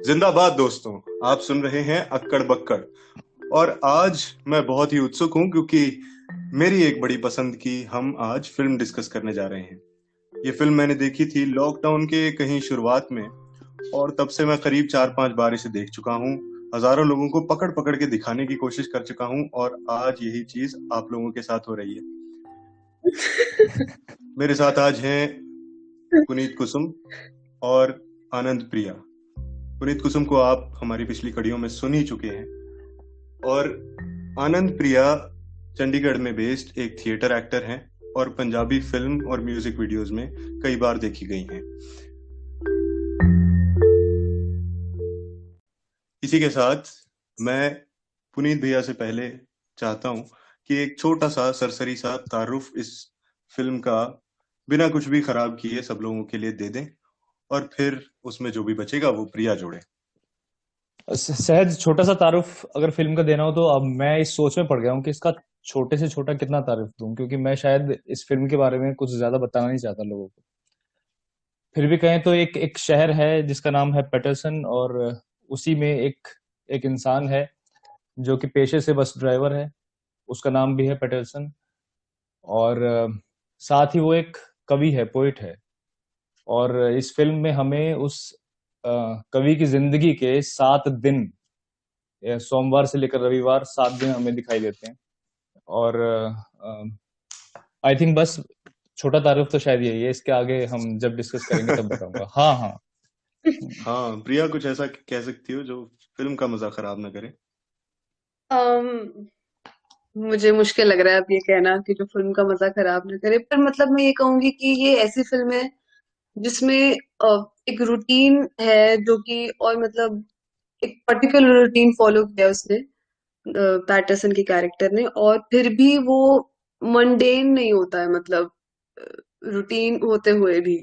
जिंदाबाद दोस्तों। आप सुन रहे हैं अक्कड़ बक्कड़। और आज मैं बहुत ही उत्सुक हूं क्योंकि मेरी एक बड़ी पसंद की हम आज फिल्म डिस्कस करने जा रहे हैं। ये फिल्म मैंने देखी थी लॉकडाउन के कहीं शुरुआत में, और तब से मैं करीब 4-5 बार इसे देख चुका हूँ। हजारों लोगों को पकड़ पकड़ के दिखाने की कोशिश कर चुका हूँ, और आज यही चीज आप लोगों के साथ हो रही है। मेरे साथ आज हैं पुनीत कुसुम और आनंद प्रिया। पुनीत कुसुम को आप हमारी पिछली कड़ियों में सुन ही चुके हैं, और आनंद प्रिया चंडीगढ़ में बेस्ड एक थिएटर एक्टर हैं और पंजाबी फिल्म और म्यूजिक वीडियोस में कई बार देखी गई हैं। इसी के साथ मैं पुनीत भैया से पहले चाहता हूं कि एक छोटा सा सरसरी सा तारुफ इस फिल्म का बिना कुछ भी खराब किए सब लोगों के लिए दे दें, और फिर उसमें जो भी बचेगा वो प्रिया जोड़े। सहज छोटा सा तारुफ अगर फिल्म का देना हो तो अब मैं इस सोच में पड़ गया हूँ कि इसका छोटे से छोटा कितना तारुफ दूं, क्योंकि मैं शायद इस फिल्म के बारे में कुछ ज्यादा बताना नहीं चाहता लोगों को। फिर भी कहें तो एक एक शहर है जिसका नाम है पैटरसन, और उसी में एक एक इंसान है जो कि पेशे से बस ड्राइवर है। उसका नाम भी है पैटरसन। और साथ ही वो एक कवि है, पोइट है। और इस फिल्म में हमें उस कवि की जिंदगी के 7 दिन, सोमवार से लेकर रविवार 7 दिन हमें दिखाई देते हैं। और आई थिंक बस छोटा तारुफ तो शायद यही है। इसके आगे हम जब डिस्कस करेंगे तब बताऊंगा। हाँ हाँ। हाँ प्रिया, कुछ ऐसा कह सकती हो जो फिल्म का मजा खराब ना करे। अम, मुझे मुश्किल लग रहा है अब ये कहना कि जो फिल्म का मजा खराब ना करे, पर मतलब मैं ये कहूंगी कि ये ऐसी फिल्म है जिसमें एक रूटीन है जो कि, और मतलब एक पर्टिकुलर रूटीन फॉलो किया उसने, पैटरसन के कैरेक्टर ने, और फिर भी वो मंडेन नहीं होता है। मतलब रूटीन होते हुए भी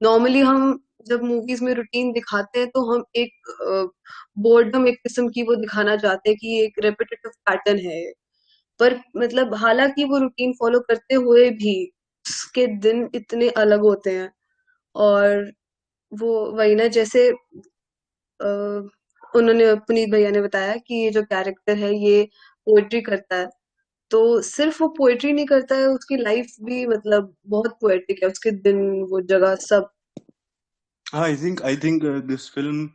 नॉर्मली हम जब मूवीज में रूटीन दिखाते हैं तो हम एक बोर्डम एक किस्म की वो दिखाना चाहते हैं कि ये एक रेपिटेटिव पैटर्न है। पर मतलब हालांकि वो रूटीन फॉलो करते हुए भी उसके दिन इतने अलग होते हैं। और वो वही ना, जैसे उन्होंने पुनीत भैया ने बताया कि ये जो कैरेक्टर है ये पोएट्री करता है, तो सिर्फ वो पोएट्री नहीं करता है, उसकी लाइफ भी मतलब बहुत पोएटिक है, उसके दिन, वो जगह, सब। हाँ, I think this film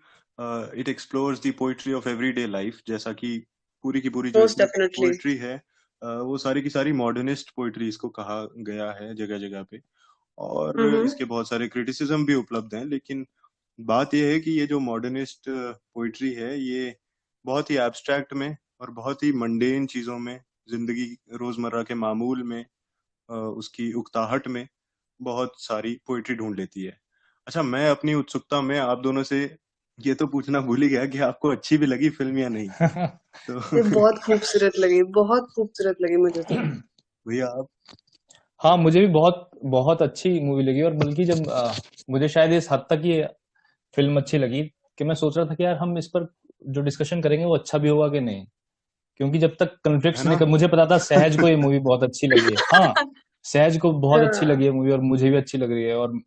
it explores the poetry of everyday life, जैसा कि पूरी की पूरी जो मोस्ट इसमें डेफिनेटली। पोइट्री है, वो सारी की सारी मॉडर्निस्ट पोइट्री इसको कहा गया है जगह जगह पे। और हम्म। इसके बहुत सारे क्रिटिसिज्म भी उपलब्ध हैं, लेकिन बात यह है कि ये जो मॉडर्निस्ट पोइट्री है ये बहुत ही एब्स्ट्रैक्ट में और बहुत ही मंडेन चीजों में, जिंदगी रोजमर्रा के मामूल में, उसकी उकताहट में बहुत सारी पोइट्री ढूंढ लेती है। अच्छा, मैं अपनी उत्सुकता में आप दोनों से ये तो पूछना भूल ही गया कि आपको अच्छी भी लगी फिल्म या नहीं। तो ये बहुत खूबसूरत लगी, बहुत खूबसूरत लगी मुझे तो। भैया आप। हाँ, मुझे भी बहुत बहुत अच्छी मूवी लगी। और बल्कि जब मुझे शायद इस हद तक ये फिल्म अच्छी लगी कि मैं सोच रहा था कि यार हम इस पर जो डिस्कशन करेंगे वो अच्छा भी होगा कि नहीं। क्योंकि जब तक है कन्फ्लिक्ट्स ना? निकल, मुझे पता था सहज को ये मूवी बहुत अच्छी लगी है। हाँ, सहज को बहुत अच्छी हाँ। लगी है मूवी, और मुझे भी अच्छी लग रही है। और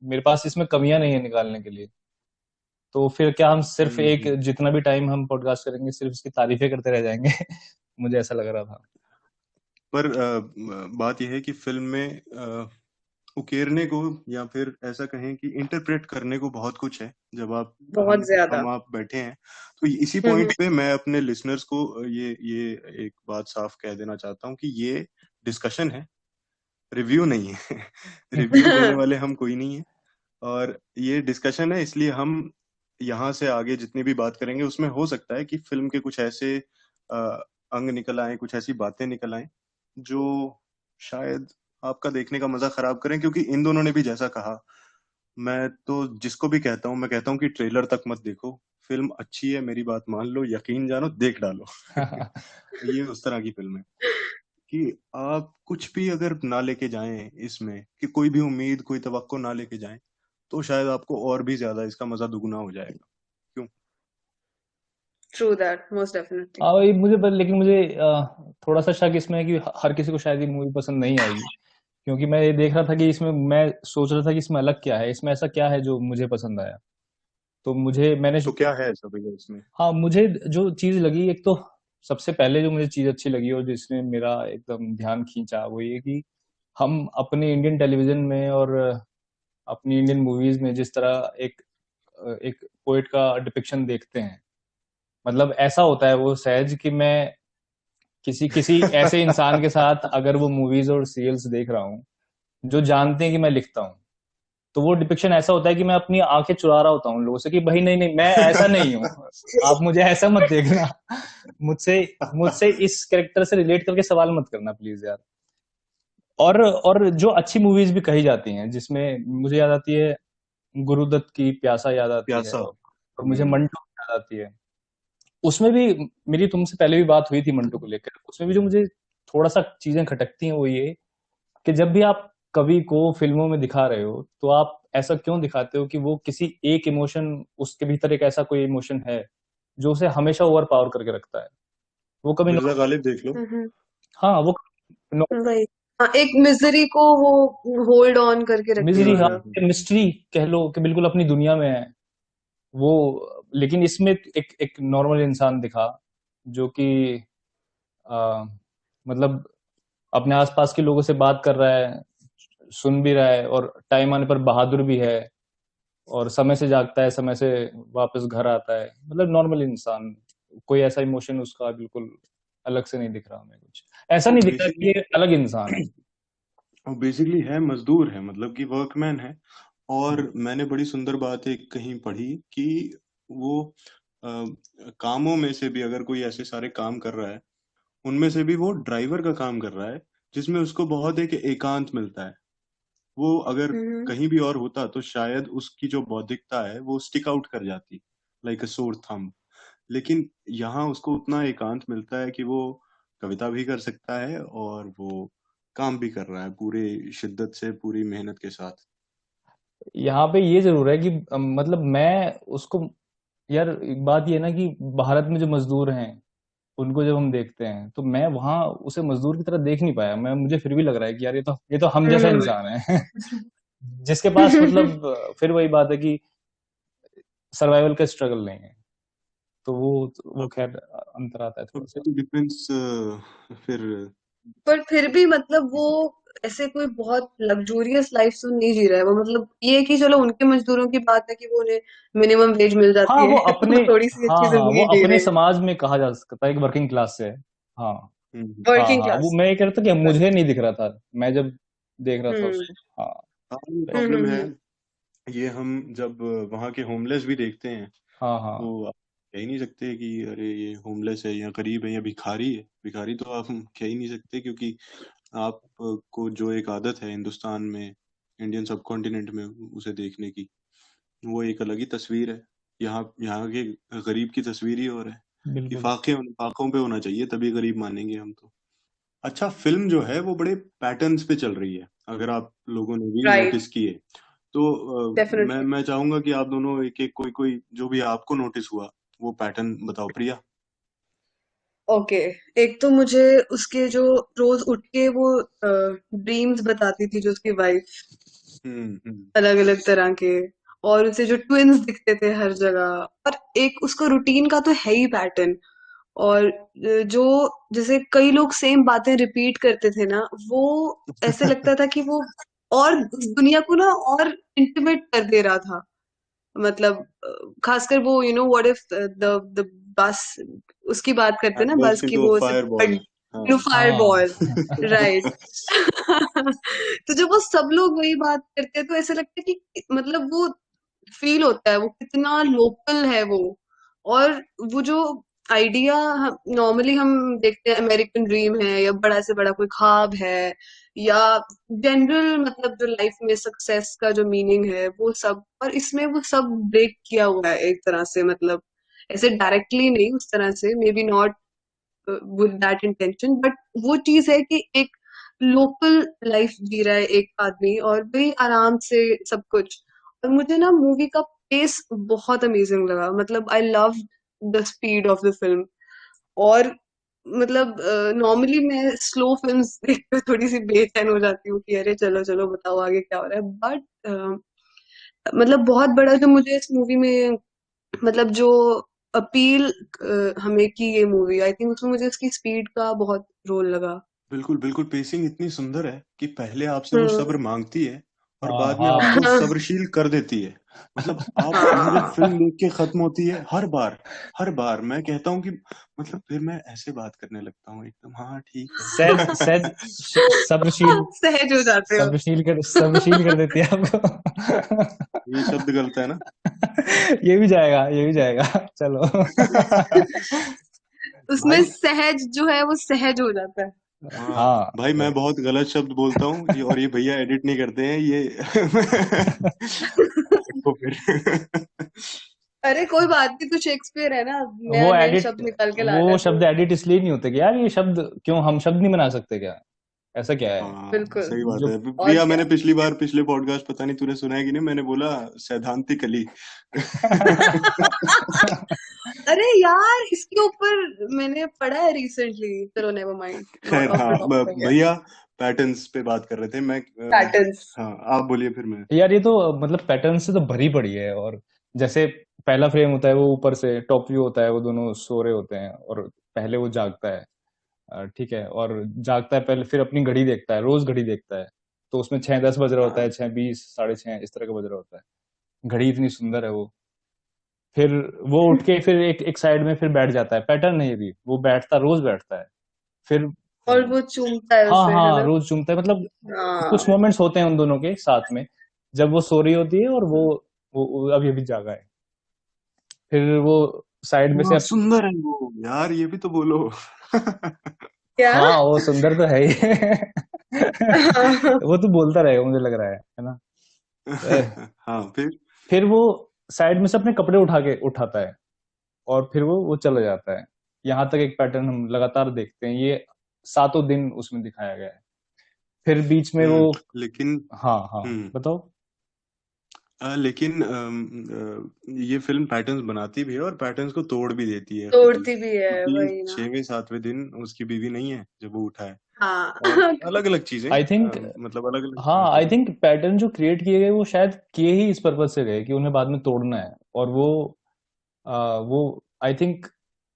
मेरे पास इसमें कमियां नहीं है निकालने के लिए। तो फिर क्या हम सिर्फ एक, हम्म। जितना भी टाइम हम पॉडकास्ट करेंगे सिर्फ इसकी तारीफें करते रह जाएंगे। मुझे ऐसा लग रहा था। पर बात यह है कि फिल्म में उकेरने को, या फिर ऐसा कहें कि इंटरप्रेट करने को बहुत कुछ है। जब आप बहुत ज्यादा। हम आप बैठे हैं, तो इसी हम्म। पॉइंट पे मैं अपने लिसनर्स को ये एक बात साफ कह देना चाहता हूँ कि ये डिस्कशन है, रिव्यू नहीं है। रिव्यू देने वाले हम कोई नहीं है, और ये डिस्कशन है। इसलिए हम यहाँ से आगे जितनी भी बात करेंगे उसमें हो सकता है कि फिल्म के कुछ ऐसे अ, अंग निकल आए, कुछ ऐसी बातें निकल आए जो शायद आपका देखने का मजा खराब करें। क्योंकि इन दोनों ने भी जैसा कहा, मैं तो जिसको भी कहता हूँ, मैं कहता हूँ कि ट्रेलर तक मत देखो, फिल्म अच्छी है, मेरी बात मान लो, यकीन जानो, देख डालो। ये उस तरह की फिल्म है कि आप कुछ भी अगर ना लेके जाएं इसमें, कि कोई भी उम्मीद, कोई तवक्को ना लेके जाएं, तो शायद आपको और भी ज्यादा इसका मजा दुगना हो जाएगा। क्यों? True that, most definitely. हाँ भाई, लेकिन मुझे थोड़ा सा शक इसमें है कि हर किसी को शायद ये मूवी पसंद नहीं आएगी। क्योंकि मैं ये देख रहा था कि इसमें, मैं सोच रहा था कि इसमें अलग क्या है, इसमें ऐसा क्या है जो मुझे पसंद आया। तो मैंने तो क्या है ऐसा भैया इसमें? हाँ, मुझे जो चीज लगी, एक तो सबसे पहले जो मुझे चीज अच्छी लगी और जिसने मेरा एकदम ध्यान खींचा, वो ये कि हम अपने इंडियन टेलीविजन में और अपनी इंडियन मूवीज में जिस तरह एक पोएट का डिपिक्शन देखते हैं, मतलब ऐसा होता है वो सहज कि मैं किसी किसी ऐसे इंसान के साथ अगर वो मूवीज और सीरियल्स देख रहा हूँ जो जानते हैं कि मैं लिखता हूँ, तो वो डिपिक्शन ऐसा होता है कि मैं अपनी आंखें चुरा रहा होता हूँ लोगों से कि भाई नहीं नहीं, मैं ऐसा नहीं हूँ, आप मुझे ऐसा मत देखना, मुझसे मुझसे इस कैरेक्टर से रिलेट करके सवाल मत करना प्लीज यार। और जो अच्छी मूवीज भी कही जाती हैं, जिसमें मुझे याद आती है गुरुदत्त की प्यासा याद आती है, प्यासा। और मुझे मंटो याद आती है। उसमें भी मेरी तुमसे पहले भी बात हुई थी मंटो को लेकर, उसमें भी जो मुझे थोड़ा सा चीजें खटकती हैं वो ये कि जब भी आप कवि को फिल्मों में दिखा रहे हो, तो आप ऐसा क्यों दिखाते हो कि वो किसी एक इमोशन, उसके भीतर एक ऐसा कोई इमोशन है जो उसे हमेशा ओवर पावर करके रखता है। वो कभी मिर्जा गालिब देख लो। हाँ, वो वही। हाँ, एक मिजरी को वो होल्ड ऑन करके रखने मिजरी, हाँ, वाला। मिस्ट्री कह लो कि बिल्कुल अपनी दुनिया में है वो। लेकिन इसमें एक एक नॉर्मल इंसान दिखा जो कि आ, मतलब अपने आसपास के लोगों से बात कर रहा है, सुन भी रहा है, और टाइम आने पर बहादुर भी है, और समय से जागता है, समय से वापस घर आता है, मतलब नॉर्मल इंसान। कोई ऐसा इमोशन उसका बिल्कुल अलग से नहीं दिख रहा हमें, कुछ ऐसा वो नहीं दिख रहा कि बेसिकली ये अलग इंसान है। वो बेसिकली है, मजदूर है, मतलब कि वर्कमैन है। और मैंने बड़ी सुंदर बात एक कहीं पढ़ी कि वो अ, कामों में से भी अगर कोई ऐसे सारे काम कर रहा है, उनमें से भी वो ड्राइवर का काम कर रहा है जिसमें उसको बहुत एक एकांत मिलता है। वो अगर हम्म। कहीं भी और होता तो शायद उसकी जो बौद्धिकता है वो स्टिक आउट कर जाती, लाइक अ सोर थंब। लेकिन यहाँ उसको उतना एकांत मिलता है कि वो कविता भी कर सकता है और वो काम भी कर रहा है पूरे शिद्दत से, पूरी मेहनत के साथ। यहाँ पे ये जरूर है कि मतलब मैं उसको, यार एक बात ये है ना कि भारत में जो मजदूर हैं उनको जब हम देखते हैं तो मैं वहां उसे मजदूर की तरह देख नहीं पाया। मैं मुझे फिर भी लग रहा है कि यार ये तो हम जैसा हम्म। इंसान है जिसके पास मतलब फिर वही बात है कि सर्वाइवल का स्ट्रगल नहीं है। तो वो खैर अंतर आता है तो थोड़ा सा। डिफरेंस फिर। पर फिर भी मतलब वो ऐसे कोई बहुत लग्जूरियस लाइफ तो नहीं जी रहा है वो। मतलब ये है कि चलो उनके मजदूरों की बात है कि वो उन्हें मिनिमम वेज मिल हाँ, जाती वो है अपने, वो थोड़ी सी हाँ अच्छी हाँ, वो जिंदगी जी अपने रहे हैं। समाज में कहा जा सकता है एक वर्किंग क्लास से है। हाँ हाँ वर्किंग हाँ, वो क्लास। मैं ये कह रहा था कि मुझे नहीं दिख रहा था, मैं जब देख रहा था हम्म। उसको। हाँ हाँ, ये सही हम्म। बात। प्रॉब्लम है। ये हम जब वहाँ के होमलेस भी देखते हैं हाँ हाँ, तो आप कह ही नहीं सकते कि अरे ये होमलेस है या गरीब है या भिखारी है। भिखारी तो आप कह ही नहीं सकते, क्योंकि आपको जो एक आदत है हिंदुस्तान में, इंडियन सब कॉन्टिनेंट में उसे देखने की, वो एक अलग ही तस्वीर है। यहाँ यहाँ के गरीब की तस्वीर ही और है कि बिल्कुल। फाके फाकों पे होना चाहिए तभी गरीब मानेंगे हम तो। अच्छा, फिल्म जो है वो बड़े पैटर्न्स पे चल रही है, अगर आप लोगों ने भी राइट। नोटिस किए तो। मैं डेफिनेटली। मैं चाहूंगा कि आप दोनों एक एक कोई कोई जो भी आपको नोटिस हुआ वो पैटर्न बताओ, प्रिया। ओके। एक तो मुझे उसके जो रोज उठ के वो ड्रीम्स बताती थी जो उसकी वाइफ, हम्म। अलग अलग तरह के, और उसे जो ट्विन्स दिखते थे हर जगह, और एक उसका रूटीन का तो है ही पैटर्न। और जो जैसे कई लोग सेम बातें रिपीट करते थे ना, वो ऐसे लगता था कि वो और उस दुनिया को ना और इंटीमेट कर दे रहा था। मतलब खासकर वो व्हाट इफ द बस, उसकी बात करते हैं आई ना, बस बर्स्ट की इनटू अ वो फायर बॉल। हाँ। फायर हाँ बॉल। राइट। तो जब वो सब लोग वही बात करते हैं तो ऐसा लगता है कि मतलब वो फील होता है वो कितना लोकल है वो। और वो जो आइडिया नॉर्मली हम देखते हैं, अमेरिकन ड्रीम है या बड़ा से बड़ा कोई ख्वाब है, या जनरल मतलब जो लाइफ में सक्सेस का जो मीनिंग है वो सब, और इसमें वो सब ब्रेक किया हुआ है एक तरह से। मतलब ऐसे डायरेक्टली नहीं, उस तरह से may be not with that intention, but वो चीज है कि एक लोकल लाइफ जी रहा है एक आदमी और वही आराम से सब कुछ। और मुझे ना मूवी का पेस बहुत अमेजिंग लगा। मतलब I love the speed of the film. और मतलब नॉर्मली मैं स्लो फिल्म्स देख कर थोड़ी सी बेचैन हो जाती हूँ कि अरे चलो चलो बताओ आगे क्या हो रहा है। बट मतलब बहुत बड़ा जो मुझे इस मूवी में मतलब जो अपील हमें की ये मूवी, आई थिंक उसमें मुझे उसकी स्पीड का बहुत रोल लगा। बिल्कुल बिल्कुल, पेसिंग इतनी सुंदर है कि पहले आपसे वो हम्म। सब्र मांगती है और हाँ बाद में आपको हाँ सब्रशील कर देती है। मतलब आप जब हाँ। फिल्म देख के खत्म होती है, हर बार मैं कहता हूँ कि मतलब फिर मैं ऐसे बात करने लगता हूँ एकदम, हाँ ठीक सहज है। सहज सब्रशील सहज हो जाते हो। सब्रशील कर देती है आपको। ये शब्द गलत है ना? ये भी जाएगा, ये भी जाएगा। चलो। उसमें भाई, सहज जो है वो सहज हो जाता है। हाँ हाँ भाई, मैं वही। बहुत गलत शब्द बोलता हूँ और ये भैया एडिट नहीं करते हैं ये। देखो फिर। अरे कोई बात नहीं, तो शेक्सपियर है ना, नया वो नए एडिट शब्द निकाल के ला वो रहा है शब्द तो। एडिट इसलिए नहीं होते कि यार ये शब्द क्यों, हम शब्द नहीं बना सकते क्या? ऐसा क्या है? हाँ बिल्कुल। सही बात जो है और प्रिया, क्या। मैंने पिछले पॉडकास्ट पता नहीं तूने सुना है कि नहीं, मैंने बोला सैद्धांतिकली। अरे यार, इसके ऊपर मैंने पढ़ा है रिसेंटली, चलो नेवर माइंड, नॉट खैर ऑफ द हाँ, टॉपिक है। भैया पैटर्न्स पे बात कर रहे थे मैं। पैटर्न्स। हाँ आप बोलिए फिर मैं। यार ये तो मतलब पैटर्न से तो भरी पड़ी है। और जैसे पहला फ्रेम होता है वो ऊपर से टॉप व्यू होता है, वो दोनों सो रहे होते हैं और पहले वो जागता है। ठीक है, और जागता है पहले, फिर अपनी घड़ी देखता है, रोज घड़ी देखता है। तो उसमें 6:10 बज रहा होता है, हाँ 6:20, 6:30 इस तरह का बज रहा होता है। घड़ी इतनी सुंदर है वो। फिर वो उठ के फिर एक साइड में फिर बैठ जाता है। पैटर्न है ये भी, वो बैठता, रोज बैठता है। फिर और हाँ वो चूमता है हाँ उसे, है हाँ, ना। रोज चूमता है। मतलब कुछ हाँ। मोमेंट्स होते हैं उन दोनों के साथ में, जब वो सो रही होती है और वो अभी अभी जागा है। फिर वो साइड में से बहुत सुंदर है वो यार, ये भी तो बोलो। क्या। हाँ वो सुंदर तो है ही। वो तो बोलता रहेगा मुझे लग रहा है ना। अ, हाँ फिर। फिर वो साइड में से अपने कपड़े उठाता है और फिर वो चला जाता है। यहाँ तक एक पैटर्न हम लगातार देखते हैं, ये सातों दिन उसमें दिखाया गया है। फिर बीच में वो, लेकिन हाँ हाँ, हम्म बताओ। लेकिन ये फिल्म पैटर्न्स बनाती भी है और पैटर्न्स को तोड़ भी देती है खुद ही, तोड़ती भी है, क्योंकि वही ना। 6वें 7वें दिन उसकी बीवी नहीं है जब वो उठा है। हाँ। और अलग अलग चीजें, आई थिंक, मतलब अलग अलग हाँ तरह की आई चीजें। थिंक पैटर्न जो क्रिएट किए गए वो शायद किए ही इस पर्पज से गए कि उन्हें बाद में तोड़ना है। और वो आई थिंक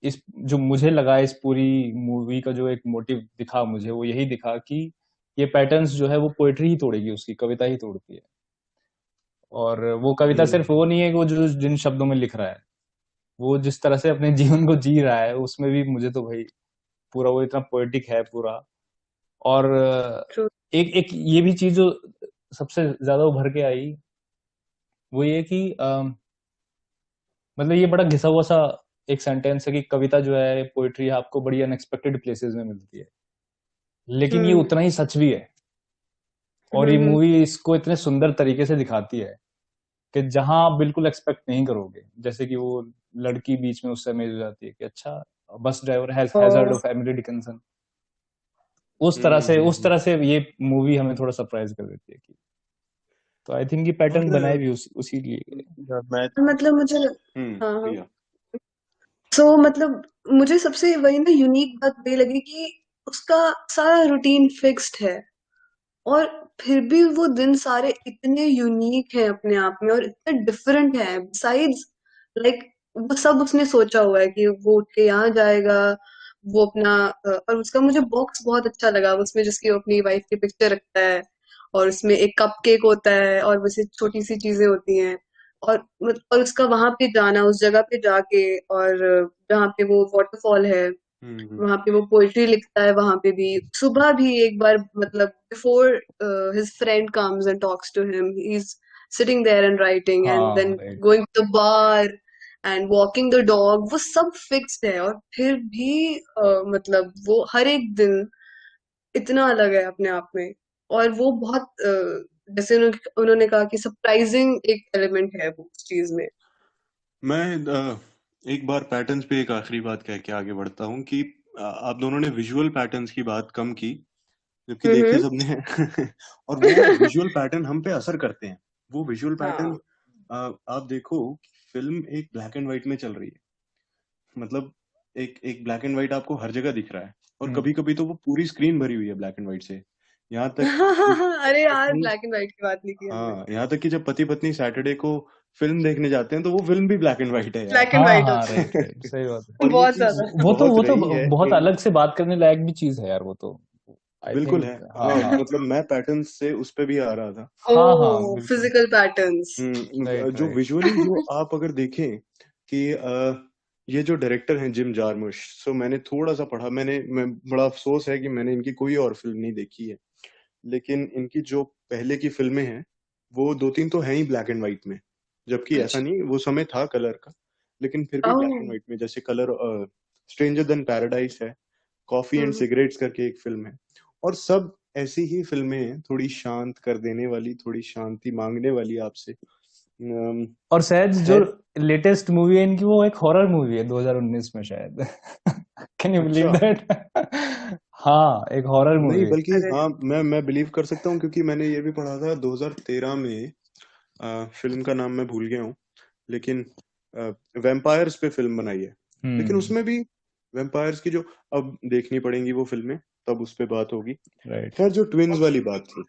इस, जो मुझे लगा इस पूरी मूवी का जो एक मोटिव दिखा मुझे, वो यही दिखा कि ये पैटर्न्स जो है वो पोएट्री ही तोड़ेगी, उसकी कविता ही तोड़ती है। और वो कविता हम्म सिर्फ वो नहीं है कि वो जो जिन शब्दों में लिख रहा है, वो जिस तरह से अपने जीवन को जी रहा है उसमें भी मुझे तो भाई पूरा वो इतना पोएटिक है पूरा। और ट्रू। एक एक ये भी चीज जो सबसे ज्यादा उभर के आई, वो ये कि मतलब ये बड़ा घिसा हुआ सा एक सेंटेंस है कि कविता जो है, पोएट्री आपको बड़ी अनएक्सपेक्टेड प्लेसेस में मिलती है। लेकिन ये हम्म उतना ही सच भी है। और ये हम्म। मूवी इसको इतने सुंदर तरीके से दिखाती है कि जहां आप बिल्कुल एक्सपेक्ट नहीं करोगे, जैसे कि वो लड़की बीच में उससे अमेज हो जाती है कि अच्छा, बस ड्राइवर हैजर्ड ओ। Of Emily Dickinson. हम्म उस तरह से ये मूवी हमें थोड़ा सरप्राइज कर देती है कि, तो आई थिंक ये और पैटर्न बनाए भी उसी लिए। मैं मतलब मुझे हाँ हाँ। प्रिया। मतलब मुझे सबसे वही ना यूनिक बात ये लगी कि उसका सारा रूटीन फिक्स्ड है, और फिर भी वो दिन सारे इतने यूनिक हैं अपने आप में, और इतने डिफरेंट हैं बिसाइड्स, लाइक वो सब उसने सोचा हुआ है कि वो उठ के यहाँ जाएगा, वो अपना और उसका मुझे बॉक्स बहुत अच्छा लगा उसमें, जिसकी वो अपनी वाइफ की पिक्चर रखता है, और उसमें एक कप केक होता है और वैसे छोटी सी चीजें होती हैं, और और उसका वहां पे जाना, उस जगह पे जाके, और जहाँ पे वो वाटरफॉल है, हम्म वहां पे वो पोएट्री लिखता है, वहां पे भी सुबह भी एक बार, मतलब before his friend comes and talks to him, he is sitting there and writing, and हाँ then right. Going to the bar and walking the dog, वो सब फिक्स्ड है, और फिर भी मतलब वो हर एक दिन इतना अलग है अपने आप में, और वो बहुत जैसे उन्होंने कहा कि सरप्राइजिंग एक एलिमेंट है वो उस चीज में। मैं एक बार पैटर्न्स पे एक आखिरी बात कह के आगे बढ़ता हूँ कि आप दोनों ने विजुअल पैटर्न्स की बात कम की, जबकि देखे हम्म। सबने हैं। और वो विजुअल पैटर्न हम पे असर करते हैं। वो विजुअल पैटर्न, हाँ आप देखो कि फिल्म एक ब्लैक एंड व्हाइट में चल रही है, मतलब एक एक ब्लैक एंड व्हाइट आपको हर जगह दिख रहा है, और हम्म। कभी कभी तो वो पूरी स्क्रीन भरी हुई है ब्लैक एंड व्हाइट से। यहाँ तक हाँ हाँ कि हाँ, अरे यार पत्नी, ब्लैक एंड व्हाइट की बात नहीं की हमने। हाँ यहाँ तक कि जब पति पत्नी सैटरडे को फिल्म देखने जाते हैं तो वो फिल्म भी ब्लैक एंड व्हाइट है यार। ब्लैक एंड हाँ व्हाइट हाँ, होता राइट है। राइट, सही बात है। और ये बहुत चीज ज्यादा। बहुत वो तो रही है बहुत इन, अलग से बात करने लायक भी चीज है यार, वो तो आई बिल्कुल है। थिंक। हाँ हाँ हाँ मतलब मैं पैटर्न्स से उस पे भी आ रहा था। हाँ हाँ, ओ, बिल्कुल। Physical patterns. राइट जो राइट। विजुअली जो आप अगर देखें कि ये जो डायरेक्टर हैं जिम जारमुश, सो मैंने थोड़ा सा पढ़ा, मैं बड़ा अफसोस है कि मैंने इनकी कोई और फिल्म नहीं देखी है, लेकिन इनकी जो पहले की फिल्में हैं वो दो तीन तो हैं ही ब्लैक एंड व्हाइट में, जबकि ऐसा अच्छा। नहीं, वो समय था कलर का, लेकिन फिर भी ब्लैक एंड ओह। व्हाइट में। जैसे कलर स्ट्रेंजर देन पैराडाइज है, कॉफी एंड हम्म। सिगरेट्स करके एक फिल्म है, और सब ऐसी ही फिल्में हैं, थोड़ी शांत कर देने वाली, थोड़ी शांति मांगने वाली आपसे। और शायद जो है। लेटेस्ट मूवी है इनकी, वो एक हॉरर मूवी है 2019 में शायद। कैन यू बिलीव अच्छा। दैट? हाँ, एक हॉरर नहीं, मूवी है। बल्कि अरे। हाँ, मैं बिलीव कर सकता हूँ, क्योंकि मैंने ये भी पढ़ा था 2013 में, फिल्म का नाम मैं भूल गया हूँ, लेकिन वैम्पायर्स पे फिल्म बनाई है, लेकिन हम्म। उसमें भी वैम्पायर्स की जो, अब देखनी पड़ेंगी वो फिल्में, तब उस पे बात होगी। राइट। खैर, जो ट्विन्स वाली बात थी,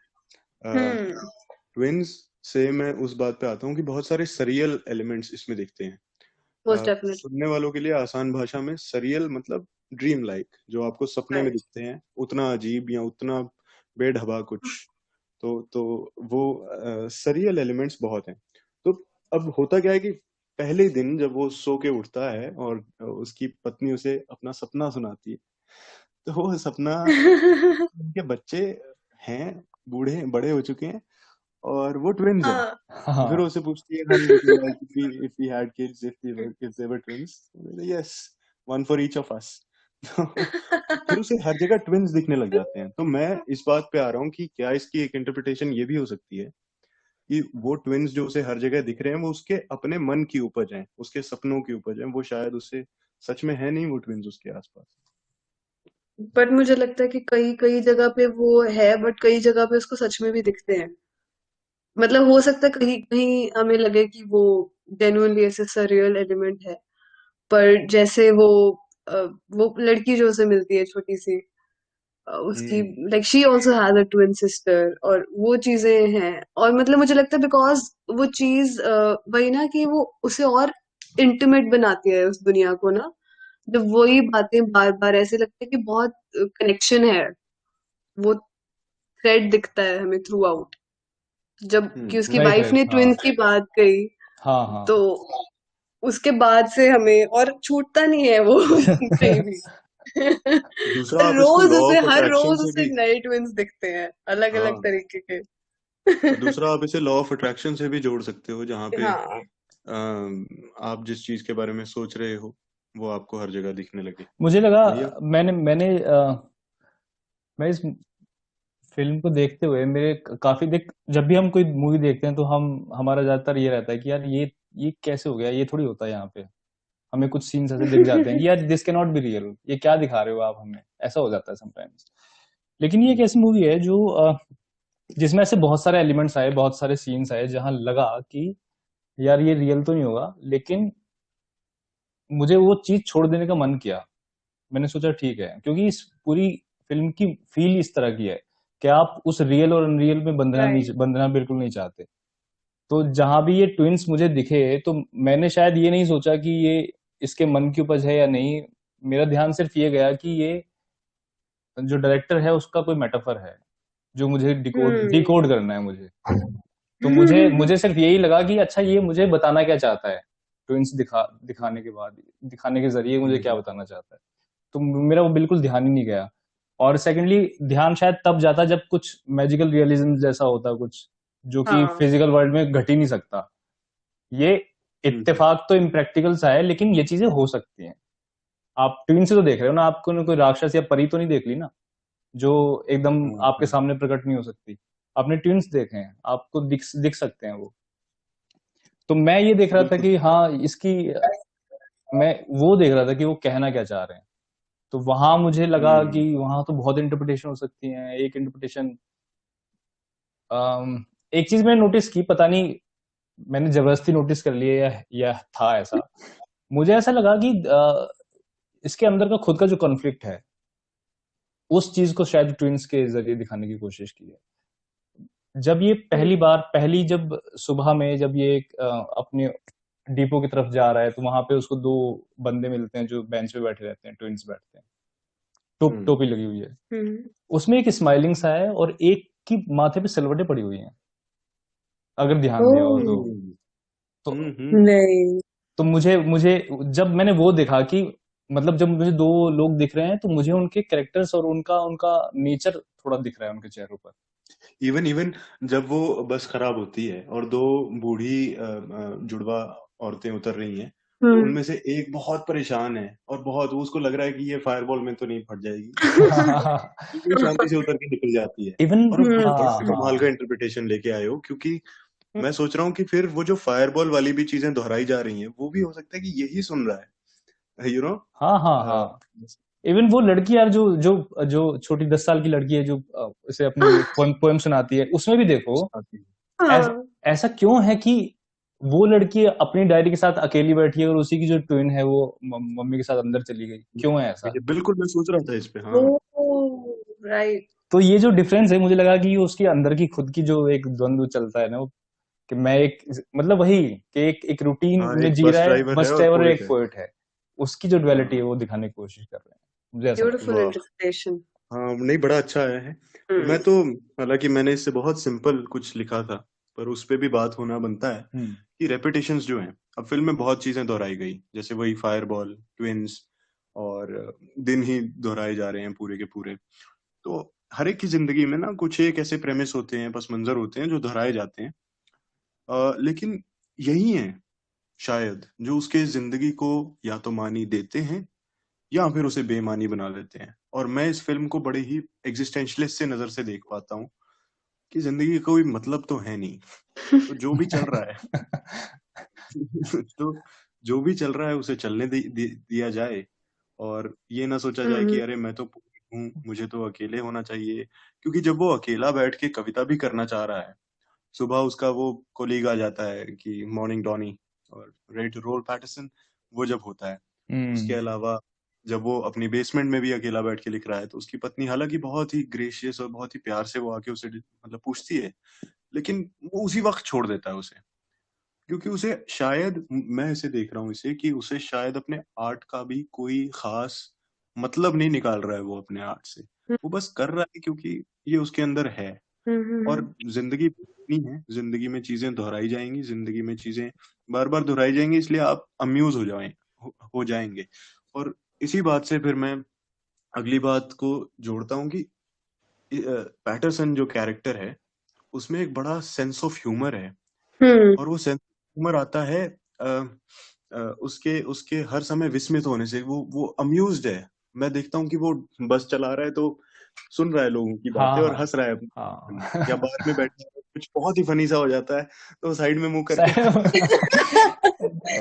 हम्म। ट्विन्स से मैं उस बात पे आता हूँ कि बहुत सारे सरियल एलिमेंट्स इसमें दिखते हैं। Most definitely. सुनने वालों के लिए आसान भाषा में, सरियल मतलब ड्रीम लाइक, जो आपको सपने में राइट। दिखते हैं, उतना अजीब या उतना बेढबा कुछ। तो वो सरियल एलिमेंट्स बहुत हैं। तो अब होता क्या है कि पहले दिन जब वो सो के उठता है और उसकी पत्नी उसे अपना सपना सुनाती है, तो वो सपना, उनके बच्चे हैं, बूढ़े बड़े हो चुके हैं, और वो ट्विन्स हैं। हाँ। तो फिर हाँ वो उससे पूछती है, honey would you like if we had kids, if they were twins? Yes, one for each of us. तो फिर उसे हर जगह ट्विन्स दिखने लग जाते हैं। तो मैं इस बात पे आ रहा हूँ कि क्या इसकी एक इंटरप्रिटेशन ये भी हो सकती है कि वो ट्विन्स जो उसे हर जगह दिख रहे हैं, वो उसके अपने मन की उपज हैं, उसके सपनों की उपज हैं, वो शायद उससे सच में है नहीं वो ट्विन्स उसके आसपास। बट मुझे लगता है कि कई कई जगह पे वो है, बट कई जगह पे उसको सच में भी दिखते हैं। मतलब हो सकता है कहीं कहीं हमें लगे कि वो जेन्युइनली ऐसे सरियल एलिमेंट है, पर जैसे अ, वो लड़की जो उसे मिलती है छोटी सी, उसकी hmm. Like she also has a twin sister, और वो चीजें हैं। और मतलब मुझे लगता है बिकॉज वो चीज वही ना कि वो उसे और इंटीमेट बनाती है उस दुनिया को ना, जब वही बातें बार बार ऐसे लगता है कि बहुत कनेक्शन है, वो थ्रेड दिखता है हमें थ्रू आउट। जब कि उसकी राइट वाइफ राइट। ने हाँ ट्विंस की बात कही, हाँ हाँ। तो उसके बाद से हमें और छूटता नहीं है वो कहीं भी। दूसरा, हर आप इसको रोज लॉ उसे ऑफ हर अट्रैक्शन रोज से उसे भी, नए ट्विंस दिखते हैं, अलग अलग हाँ, तरीके के। और दूसरा आप इसे लॉ ऑफ अट्रैक्शन से भी जोड़ सकते हो, जहाँ पे हाँ। आप जिस चीज के बारे में सोच रहे हो वो आपको हर जगह दिखने लगे। मुझे लगा, वही आप। मैंने मैंने मैं इस फिल्म को देखते हुए मेरे काफी देख, जब भी हम कोई मूवी देखते हैं तो हमारा ज्यादातर ये रहता है कि यार ये कैसे हो गया, ये थोड़ी होता है यहाँ पे। हमें कुछ सीन्स ऐसे दिख जाते हैं कि यार this can not be real, ये क्या दिखा रहे हो आप हमें, ऐसा हो जाता है समटाइम्स। लेकिन ये एक ऐसी मूवी है जो जिसमें ऐसे बहुत सारे एलिमेंट्स आए, बहुत सारे सीन्स आए जहां लगा कि यार ये रियल तो नहीं होगा, लेकिन मुझे वो चीज छोड़ देने का मन किया। मैंने सोचा ठीक है, क्योंकि इस पूरी फिल्म की फील इस तरह की है कि आप उस रियल और अनरियल में राइट। बंधना बिल्कुल नहीं चाहते। तो जहां भी ये ट्विंस मुझे दिखे, तो मैंने शायद ये नहीं सोचा कि ये इसके मन की उपज है या नहीं। मेरा ध्यान सिर्फ ये गया कि ये जो डायरेक्टर है उसका कोई मेटाफर है जो मुझे डिकोड हम्म। डिकोड करना है मुझे। तो मुझे मुझे सिर्फ यही लगा कि अच्छा, ये मुझे बताना क्या चाहता है, ट्विंस दिखाने के बाद, दिखाने के जरिए मुझे क्या हम्म। बताना चाहता है। तो मेरा वो बिल्कुल ध्यान ही नहीं गया। और सेकेंडली, ध्यान शायद तब जाता जब कुछ मैजिकल रियलिज्म जैसा होता कुछ, जो कि हाँ। फिजिकल वर्ल्ड में घट ही नहीं सकता। ये हम्म। इत्तेफाक तो इम्प्रैक्टिकल सा है, लेकिन ये चीजें हो सकती हैं। आप ट्विन से तो देख रहे हो ना, आपको ने कोई राक्षस या परी तो नहीं देख ली ना, जो एकदम आपके हम्म। सामने प्रकट नहीं हो सकती। आपने ट्विंस देखे हैं, आपको दिख दिख सकते हैं वो। तो मैं ये देख रहा था बिल्कुल। कि हाँ, इसकी मैं वो देख रहा था कि वो कहना क्या चाह रहे हैं। तो वहां मुझे लगा हम्म। कि वहां तो बहुत इंटरप्रिटेशन हो सकती है। एक इंटरप्रिटेशन, एक चीज मैंने नोटिस की, पता नहीं मैंने जबरदस्ती नोटिस कर लिया या था ऐसा। मुझे ऐसा लगा कि इसके अंदर का खुद का जो कॉन्फ्लिक्ट है, उस चीज को शायद ट्विंस के जरिए दिखाने की कोशिश की है। जब ये हम्म पहली जब सुबह में जब ये अपने डिपो की तरफ जा रहा है, तो वहां पे उसको दो बंदे मिलते हैं जो बेंच पे बैठे रहते हैं, ट्विंस बैठते हैं, हम्म टोपी लगी हुई है। हम्म उसमें एक स्माइलिंग सा है और एक की माथे पे सिलवटें पड़ी हुई हैं, अगर ध्यान दिया हो तो। ओह हम्म तो हम्म नहीं। तो मुझे मुझे जब मैंने वो देखा कि मतलब जब मुझे दो लोग दिख रहे हैं, तो मुझे उनके कैरेक्टर्स और उनका उनका नेचर थोड़ा दिख रहा है उनके चेहरों पर। इवन इवन जब वो बस खराब होती है और दो बूढ़ी जुड़वा औरतें उतर रही हैं, तो हम्म उनमें से एक बहुत परेशान है और बहुत वो उसको लग रहा है कि ये फायरबॉल में तो नहीं फट जाएगी, वो शांति से उतर के निकल जाती है। इवन और हम्म बड़ा हाँ कमाल का हाँ इंटरप्रिटेशन लेके आए हो, क्योंकि मैं सोच रहा हूँ कि फिर वो जो फायरबॉल वाली भी चीजें दोहराई जा रही हैं, वो भी हो सकता है कि यही सुन रहा है, यू नो। हाँ हाँ हाँ। इवन वो लड़की यार, जो जो जो छोटी 10 साल की लड़की है, जो उसे अपनी पोएम पोएम सुनाती है, उसमें भी देखो ऐस, हाँ ऐसा क्यों है कि वो लड़की अपनी डायरी के साथ अकेली बैठी है और उसी की जो ट्विन है वो मम्मी के साथ अंदर चली गई, क्यों है ऐसा? बिल्कुल, मैं सोच रहा था इस पे, हाँ। Oh right. तो ये जो डिफरेंस है, मुझे लगा कि ये उसके अंदर की खुद की जो एक द्वंद्व चलता है ना, वो कि मैं एक, मतलब वही कि एक रूटीन हाँ, में एक जी बस रहा है, ड्राइवर है बस और ड्राइवर पोइट एक है। पोएट है, उसकी जो डुअलिटी है हाँ, वो दिखाने की कोशिश कर रहे हैं, मुझे ऐसा लगता ब्यूटीफुल वाह। इंटरप्रिटेशन। हाँ, नहीं, बड़ा अच्छा आया है। मैं हम्म तो, हालांकि मैंने इससे बहुत सिंपल कुछ लिखा था, पर उस पे भी बात होना बनता है है। कि रेपिटेशंस जो हैं, अब फिल्म में बहुत चीजें दोहराई गई, जैसे वही फायरबॉल, ट्विंस, और दिन ही दोहराए जा रहे हैं पूरे के पूरे। तो हर एक की जिंदगी में ना कुछ एक ऐसे प्रेमिस होते हैं, पस मंजर होते हैं जो दोहराए जाते हैं, लेकिन यही है शायद जो उसके जिंदगी को या तो मानी देते हैं या फिर उसे बेमानी बना देते हैं। और मैं इस फिल्म को बड़े ही एग्जिस्टेंशलिस्ट से नजर से देख पाता हूँ कि जिंदगी का कोई मतलब तो है नहीं, तो जो भी चल रहा है तो जो भी चल रहा है उसे चलने दिया जाए, और ये ना सोचा जाए कि हम्म अरे मैं तो हूँ, मुझे तो अकेले होना चाहिए। क्योंकि जब वो अकेला बैठ के कविता भी करना चाह रहा है, सुबह उसका वो कोलीग आ जाता है कि मॉर्निंग डॉनी, और रेड रोल पैटरसन, वो जब होता है, उसके हम्म अलावा जब वो अपनी बेसमेंट में भी अकेला बैठ के लिख रहा है, तो उसकी पत्नी हालांकि बहुत ही ग्रेशियस और बहुत ही प्यार से वो आके उसे मतलब पूछती है, लेकिन वो उसी वक्त छोड़ देता है उसे, क्योंकि उसे शायद, मैं इसे देख रहा हूँ इसे, कि उसे शायद अपने आर्ट का भी कोई खास मतलब नहीं निकाल रहा है वो अपने आर्ट से। वो बस कर रहा है क्योंकि ये उसके अंदर है। और हम्म जिंदगी इतनी है, जिंदगी में चीजें दोहराई जाएंगी, जिंदगी में चीजें बार बार दोहराई जाएंगी, इसलिए आप अम्यूज हो जाएंगे। और इसी बात से फिर मैं अगली बात को जोड़ता हूँ कि पैटरसन जो कैरेक्टर है, उसमें एक बड़ा सेंस ऑफ ह्यूमर है। हम्म और वो सेंस ऑफ ह्यूमर आता है उसके उसके हर समय विस्मित होने से, वो अम्यूज्ड है। मैं देखता हूँ कि वो बस चला रहा है तो सुन रहा है लोगों की बातें हाँ और हाँ हंस रहा है या हाँ। बार में बैठा है, कुछ बहुत ही फनी सा हो जाता है तो साइड में मुंह करके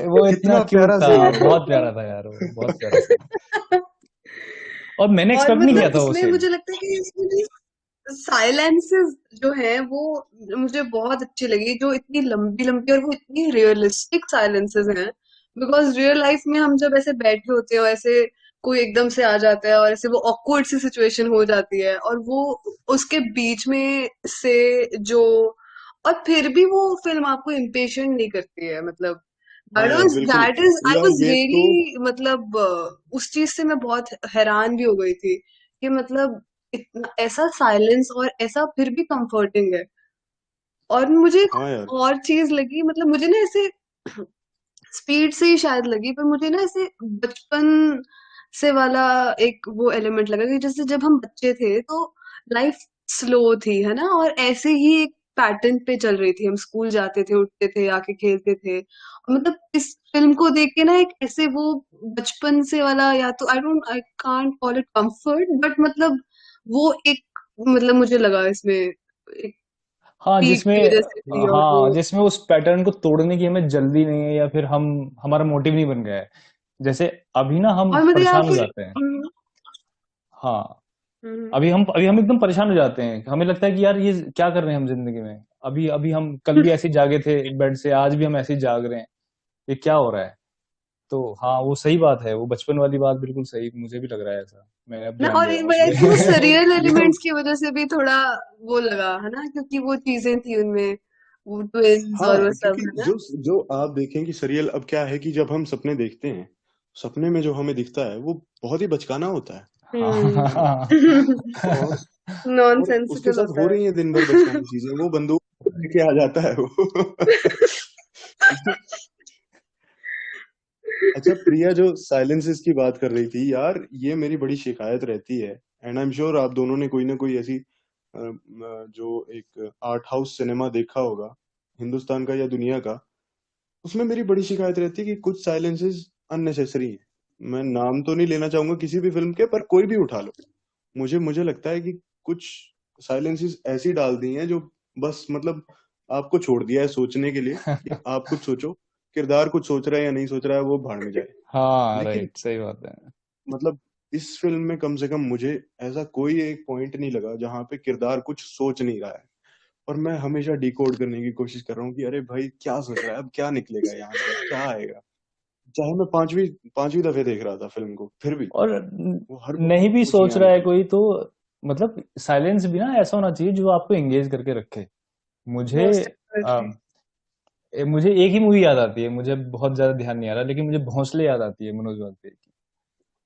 वो इतना कितना क्यूट प्यारा था, सीन है। बहुत प्यारा था यार, वो बहुत प्यारा सीन। और मैंने और एक्सपेक्ट नहीं किया मतलब था उसमें उसे। मुझे लगता है कि इसमें भी साइलेंसेस जो हैं वो मुझे बहुत अच्छी लगी, जो इतनी लंबी लंबी और वो इतनी रियलिस्टिक साइलेंसेस हैं। बिकॉज रियल लाइफ में हम जब ऐसे बैठे होते हैं और ऐसे कोई एकदम से आ जाता है और ऐसे वो ऑकवर्ड सी सिचुएशन हो जाती है, और वो उसके बीच में से जो, और फिर भी वो फिल्म आपको इम्पेशेंट नहीं करती है, मतलब हाँ यार, बिल्कुल। दैट इज आई यार वाज ये तो, रियली, मतलब उस चीज से मैं बहुत हैरान भी हो गई थी कि मतलब इतना ऐसा साइलेंस और ऐसा फिर भी कंफर्टिंग है। और मुझे एक हाँ यार, और चीज लगी, मतलब मुझे ना ऐसे स्पीड से ही शायद लगी, पर मुझे ना ऐसे बचपन से वाला एक वो एलिमेंट लगा कि जैसे जब हम बच्चे थे तो लाइफ स्लो थी, है ना, और ऐसे ही एक पैटर्न पे चल रही थी, हम स्कूल जाते थे, उठते थे, आके खेलते थे, और मतलब इस फिल्म को देख के ना एक ऐसे वो बचपन से वाला, या तो I can't call it comfort, but मतलब वो एक, मतलब मुझे लगा इसमें एक हाँ पीक जिसमें की वजह से थी, और वो हाँ जिसमें उस पैटर्न को तोड़ने की हमें जल्दी नहीं है, या फिर हम हमारा मोटिव नहीं बन गया है। जैसे अभी ना हम और मतलब यहाँ परेशान हो पे जाते हैं। हाँ, हम्म, अभी हम एकदम परेशान हो जाते हैं, हमें लगता है कि यार ये क्या कर रहे हैं हम जिंदगी में। अभी अभी हम कल भी ऐसे ही जागे थे बेड से, आज भी हम ऐसे ही जाग रहे हैं, ये क्या हो रहा है। तो हाँ, वो सही बात है, वो बचपन वाली बात बिल्कुल सही, मुझे भी लग रहा है ऐसा। मैंने अब ना, ध्यान और दिया आई थिंक वो उसमें। सरियल ये एलिमेंट्स की वजह से भी थोड़ा वो लगा है ना, क्योंकि वो चीजें थी उनमें, वो ट्विंस और वो हाँ, सब, क्योंकि है ना। जो जो आप देखें कि सरियल अब क्या है कि जब हम सपने देखते हैं, सपने में जो हमें दिखता है वो बहुत ही बचकाना होता है ना? हाँ। और नॉन और उसके सेंसिकल साथ होता हो है। रही है दिन भर बचकानी चीजें, वो बंदूक लेके आ जाता है वो। अच्छा, प्रिया जो साइलेंसेस की बात कर रही थी यार, ये मेरी बड़ी शिकायत रहती है, एंड आई एम श्योर आप दोनों ने कोई ना कोई ऐसी जो एक आर्ट हाउस सिनेमा देखा होगा, हिंदुस्तान का या दुनिया का, उसमें मेरी बड़ी शिकायत रहती है कि कुछ साइलेंसेस अननेसेसरी हैं। मैं नाम तो नहीं लेना चाहूंगा किसी भी फिल्म के, पर कोई भी उठा लो, मुझे लगता है कि कुछ साइलेंसेस ऐसी डाल दी हैं जो बस मतलब आपको छोड़ दिया है सोचने के लिए कि आप कुछ सोचो, किरदार कुछ सोच रहा है या नहीं सोच रहा है वो भाड़ में जाए। हाँ, लेकिन राइट, सही बात है। मतलब इस फिल्म में कम से कम मुझे ऐसा कोई एक पॉइंट नहीं लगा जहां पे किरदार कुछ सोच नहीं रहा है, और मैं हमेशा डिकोड करने की कोशिश कर रहा हूँ कि अरे भाई क्या सोच रहा है, अब क्या निकलेगा यहाँ से, अब क्या आएगा। चाहे मैं पांचवी पांचवी दफे देख रहा था फिल्म को, फिर भी और वो हर बार नहीं भी कुछ सोच नया रहा है निकला। कोई तो मतलब साइलेंस भी ना ऐसा होना चाहिए जो आपको एंगेज करके रखे। मुझे मोस्ट अ, डेफिनेटली। मुझे एक ही मूवी याद आती है, मुझे बहुत ज्यादा ध्यान नहीं आ रहा, लेकिन मुझे भोंसले याद आती है मनोज वाजपेयी की।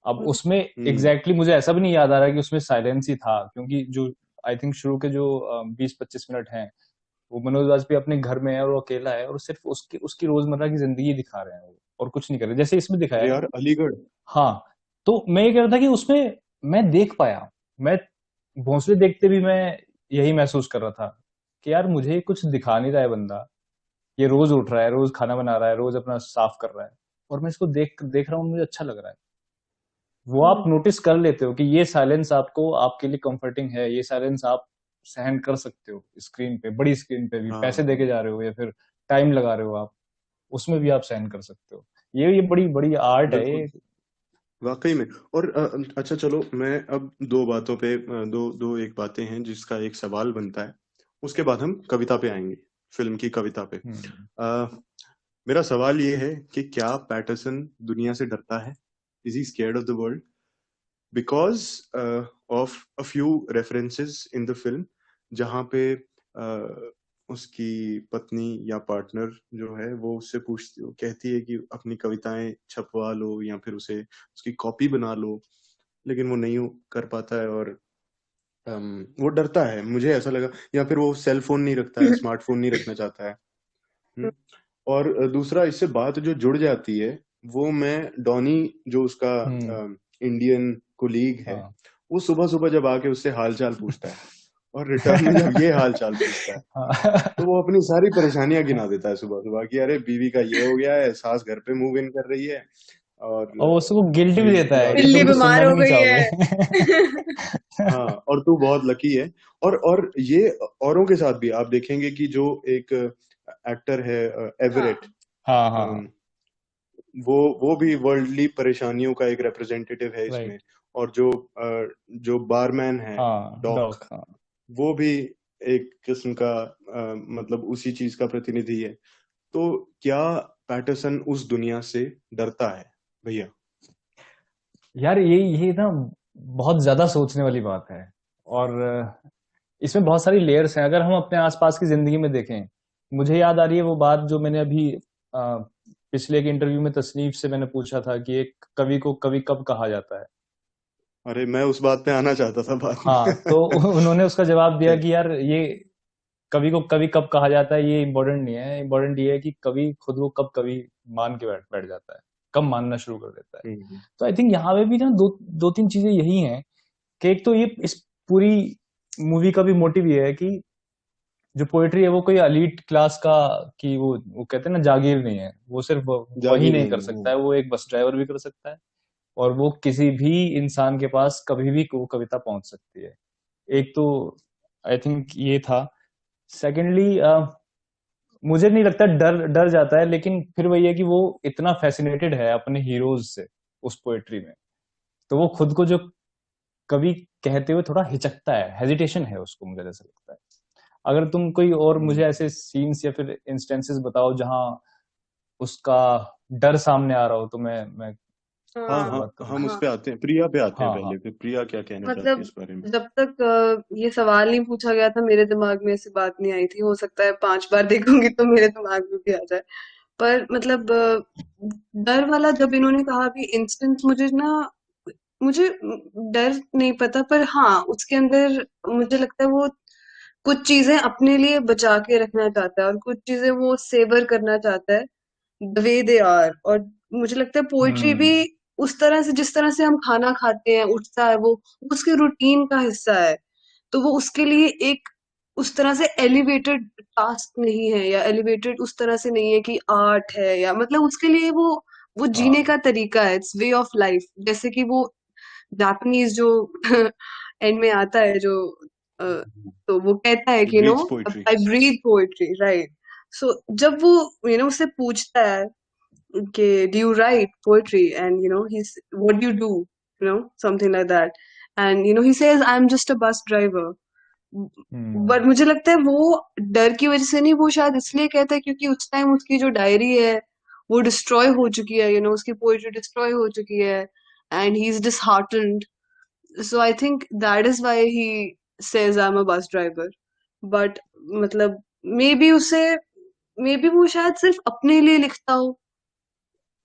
अब उसमें हम्म। मुझे ऐसा भी नहीं याद आ रहा कि उसमें साइलेंस ही था, क्योंकि जो आई थिंक शुरू के जो 20-25 मिनट हैं, वो मनोज वाजपेयी अपने घर में है और वो अकेला है और सिर्फ उसकी उसकी रोजमर्रा की जिंदगी दिखा रहे हैं वो, और कुछ नहीं कर रहे जैसे इसमें अरे दिखाया है। यार अलीगढ़। हाँ, तो मैं ये कह रहा था कि उसमें मैं देख पाया, मैं भोंसले देखते भी मैं यही महसूस कर रहा था कि यार मुझे कुछ दिखा नहीं रहा है बंदा, ये रोज उठ रहा है, रोज खाना बना रहा है, रोज अपना साफ कर रहा है, और मैं इसको देख देख रहा हूँ, मुझे अच्छा लग रहा है। वो आप नोटिस कर लेते हो कि ये साइलेंस आपको आपके लिए कंफर्टिंग है, ये साइलेंस आप सहन कर सकते हो स्क्रीन पे, बड़ी स्क्रीन पे भी पैसे हाँ देके जा रहे हो या फिर टाइम लगा रहे हो आप, उसमें भी आप सहन कर सकते हो। ये बड़ी बड़ी आर्ट है बिल्कुल, ये। वाकई में। और अच्छा चलो, मैं अब दो बातों पे दो दो एक बातें हैं जिसका एक सवाल बनता है, उसके बाद हम कविता पे आएंगे, फिल्म की कविता पे। हम्म। अ, मेरा सवाल ये है कि क्या पैटरसन दुनिया से डरता है? Is he scared of the world because of a few references in the film, जहाँ पे उसकी पत्नी या पार्टनर जो है वो उससे पूछती, वो कहती है कि अपनी कविताएं छपवा लो या फिर उसे उसकी कॉपी बना लो, लेकिन वो नहीं कर पाता है, और वो डरता है, मुझे ऐसा लगा। या फिर वो सेल फोन नहीं रखता है, स्मार्टफोन नहीं रखना चाहता है। हम्म। और दूसरा इससे बात जो जुड़ जाती है, वो मैं डॉनी जो उसका हम्म। इंडियन कोलीग है, हाँ। वो सुबह सुबह जब आके उससे हाल चाल पूछता है, और रिटर्न में जब ये हाल चाल पूछता है, तो हाँ। वो अपनी सारी परेशानियां गिना देता है सुबह सुबह कि अरे बीवी का ये हो गया है, सास घर पे मूव इन कर रही है, और और उसको गिल्ट भी भाई देता है कि गाड़ी। बिल्ली तुम तो बीमार सुनना भी हो नहीं गई है। चाहोगे। हाँ, और तू बहुत लकी है। और ये औरों के साथ भी आप देखेंगे कि जो एक एक्टर है एवरेट, हाँ। हाँ, हाँ, हाँ, अम, वो भी वर्ल्डली परेशानियों का एक रिप्रेजेंटेटिव है राइट। इसमें। और जो बारमैन है, हाँ, डॉक, डॉग, हाँ। वो भी एक किस्म का मतलब उसी चीज का प्रतिनिधि है। तो क्या पैटरसन उस दुनिया से डरता है भैया? यार ये ना बहुत ज्यादा सोचने वाली बात है, और इसमें बहुत सारी लेयर्स हैं। अगर हम अपने आसपास की जिंदगी में देखें, मुझे याद आ रही है वो बात जो मैंने अभी पिछले एक इंटरव्यू में तसनीफ से मैंने पूछा था कि एक कवि को कवि कब कहा जाता है। अरे मैं उस बात पे आना चाहता था बाद हाँ, में। तो उन्होंने उसका जवाब दिया क्या? कि यार ये कवि को कवि कब कहा जाता है ये इम्पोर्टेंट नहीं है, इम्पोर्टेंट ये है कि कवि खुद को कब कवि मान के बैठ बैठ जाता है, कब मानना शुरू कर देता है। हम्म। तो आई थिंक यहाँ पे भी ना दो दो तीन चीजें यही हैं कि एक तो ये इस पूरी मूवी का भी मोटिव ये है कि जो पोएट्री है वो कोई अलीट क्लास का, कि वो कहते हैं ना जागीर नहीं है, वो सिर्फ वही जागीर नहीं कर नहीं है। सकता है, वो एक बस ड्राइवर भी कर सकता है, और वो किसी भी इंसान के पास कभी भी वो कविता पहुंच सकती है। एक तो आई थिंक ये था। सेकेंडली मुझे नहीं लगता डर डर जाता है, लेकिन फिर वही है कि वो इतना फैसिनेटेड है अपने हीरोज से उस पोएट्री में, तो वो खुद को जो कवि कहते हुए थोड़ा हिचकता है, हेजिटेशन है उसको, मुझे ऐसा लगता है। अगर तुम कोई और मुझे हम्म। ऐसे सीन्स या फिर इंस्टेंसेस बताओ जहां उसका डर सामने आ रहा हो, तो मैं हाँ हाँ, वो हाँ, बात तो है। हम उस हाँ, पे आते हैं, प्रिया पे आते हैं हाँ हाँ पहले, फिर प्रिया क्या कहना चाहती है मतलब इस बारे में। जब तक ये सवाल नहीं पूछा गया था मेरे दिमाग में ऐसी बात नहीं आई थी। हो सकता है 5 बार देखूंगी तो मेरे दिमाग में भी आ जाए। पर मतलब डर वाला जब इन्होंने कहा भी इंस्टेंस, मुझे डर नहीं पता, पर हाँ उसके अंदर मुझे लगता है वो कुछ चीजें अपने लिए बचा के रखना चाहता है और कुछ चीजें वो सेवर करना चाहता है द वे दे आर। और मुझे लगता है पोइट्री भी हम्म उस तरह से, जिस तरह से हम खाना खाते हैं, उठता है वो उसके रूटीन का हिस्सा है। तो वो उसके लिए एक उस तरह से एलिवेटेड टास्क नहीं है, या एलिवेटेड उस तरह से नहीं है कि आर्ट है, या मतलब उसके लिए वो जीने हाँ का तरीका है, इट्स वे ऑफ लाइफ। जैसे कि वो जापानीज जो एंड में आता है जो अ, तो वो कहता है कि ब्रीथ्स पोइट्री। आई ब्रीथ पोएट्री, राइट। सो जब वो उससे पूछता है कि do you write poetry, and he's what do you do, something like that, and he says I'm just a bus driver. Hmm but मुझे लगता है वो डर की वजह से नहीं, वो शायद इसलिए कहता है क्योंकि उस टाइम उसकी जो डायरी है वो डिस्ट्रॉय हो चुकी है, उसकी पोएट्री डिस्ट्रॉय हो चुकी है, and he is disheartened. So I think that is why he says I'm a bus driver. But मतलब मे बी उसे मे बी वो शायद सिर्फ अपने लिए लिखता हो,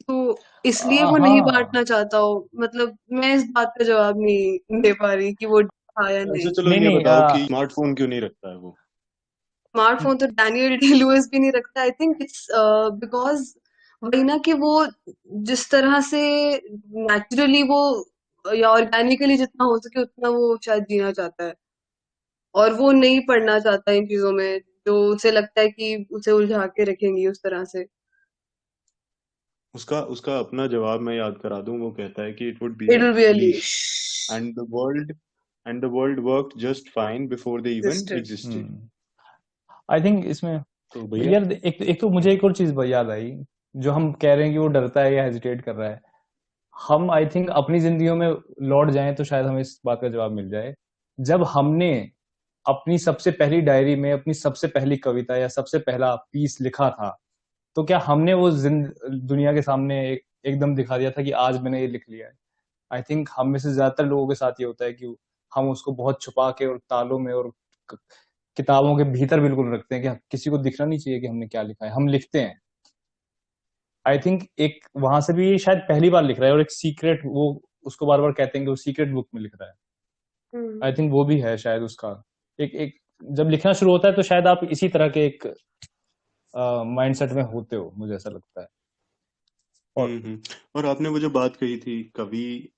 तो इसलिए वो नहीं हाँ बांटना चाहता हो। मतलब मैं इस बात का जवाब नहीं दे पा रही कि वो था या अच्छा नहीं। चलो नहीं ये नहीं बताओ कि स्मार्टफोन क्यों नहीं रखता है वो। स्मार्टफोन तो डैनियल डे लुइस भी नहीं रखता। आई थिंक इट्स बिकॉज वही ना कि वो जिस तरह से नेचुरली वो या ऑर्गेनिकली जितना हो सके उतना वो शायद जीना चाहता है, और वो नहीं पढ़ना चाहता इन चीजों में जो उसे लगता है कि उसे उलझा के रखेंगी उस तरह से। उसका उसका अपना जवाब मैं याद करा दूं, वो कहता है कि it would be it a will be a leash leash and the world worked just fine before they even sister. Existed. Hmm I think इसमें तो भैया। यार एक तो मुझे एक और चीज याद आई। जो हम कह रहे हैं कि वो डरता है या हेजिटेट कर रहा है, हम आई थिंक अपनी जिंदगियों में लौट जाएं तो शायद हमें इस बात का जवाब मिल जाए। जब हमने अपनी सबसे पहली डायरी में अपनी सबसे पहली कविता या सबसे पहला पीस लिखा था, तो क्या हमने वो दुनिया के सामने एकदम दिखा दिया था कि आज मैंने ये लिख लिया है? आई थिंक हम में से ज्यादातर लोगों के साथ ये होता है कि हम उसको बहुत छुपा के और तालों में और क- किताबों के भीतर बिल्कुल रखते हैं कि किसी को दिखना नहीं चाहिए कि हमने क्या लिखा है। हम लिखते हैं। आई थिंक एक वहां से भी शायद पहली बार लिख रहा है और एक सीक्रेट वो उसको बार बार कहते हैं कि वो सीक्रेट बुक में लिख रहा है। हम्म। आई थिंक वो भी है शायद उसका एक एक जब लिखना शुरू होता है तो शायद आप इसी तरह के एक माइंडसेट में होते हो, मुझे ऐसा लगता है। और और आपने वो जो बात कही थी, कवि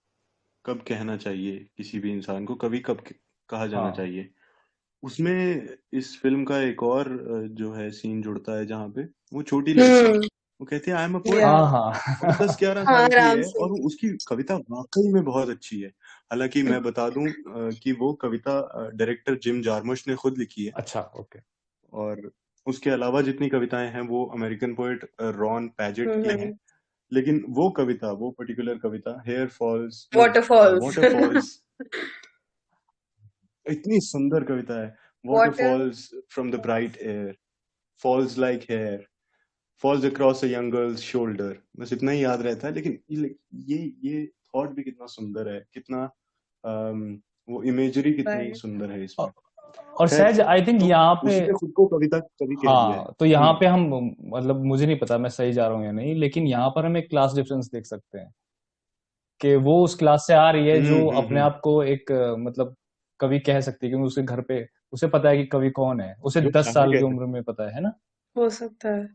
कब कहना चाहिए किसी भी इंसान को, कवि कब कहा जाना हाँ चाहिए, उसमें इस फिल्म का एक और जो है सीन जुड़ता है जहाँ पे वो छोटी लड़की, हम्म। वो कहती है आई एम अ या पोएट, हाँ और वो दस हाँ ग्यारह हाँ, साल की आराम है से। और उसकी कविता वाकई में बहुत अच्छी है। हालांकि मैं बता दूं कि वो कविता डायरेक्टर जिम जार्मुश ने खुद लिखी है, अच्छा ओके और उसके अलावा जितनी कविताएं हैं वो अमेरिकन पोएट रॉन पैजेट की हैं। हम्म। लेकिन वो कविता, वो पर्टिकुलर कविता hair falls, no, waterfalls. Water falls, इतनी सुंदर कविता है। Water water. Falls from the bright air, falls like hair, falls across a young girl's shoulder, बस इतना ही याद रहता है। लेकिन ये थॉट भी कितना सुंदर है, कितना वो इमेजरी कितनी राइट। सुंदर है इसमें। और खैर, सहज आई थिंक तो यहाँ पे उसने खुद को कविता कवि कह दिया है। हाँ तो यहाँ पे हम मतलब मुझे नहीं पता मैं सही जा रहा हूँ या नहीं, लेकिन यहाँ पर हम एक क्लास डिफरेंस देख सकते हैं कि वो उस क्लास से आ रही है जो अपने हम्म। आप को एक मतलब कवि कह सकती है, क्योंकि उसके घर पे उसे पता है कि कवि कौन है, उसे जो 10 साल शायर की कह उम्र सकते में पता है ना। हो सकता है।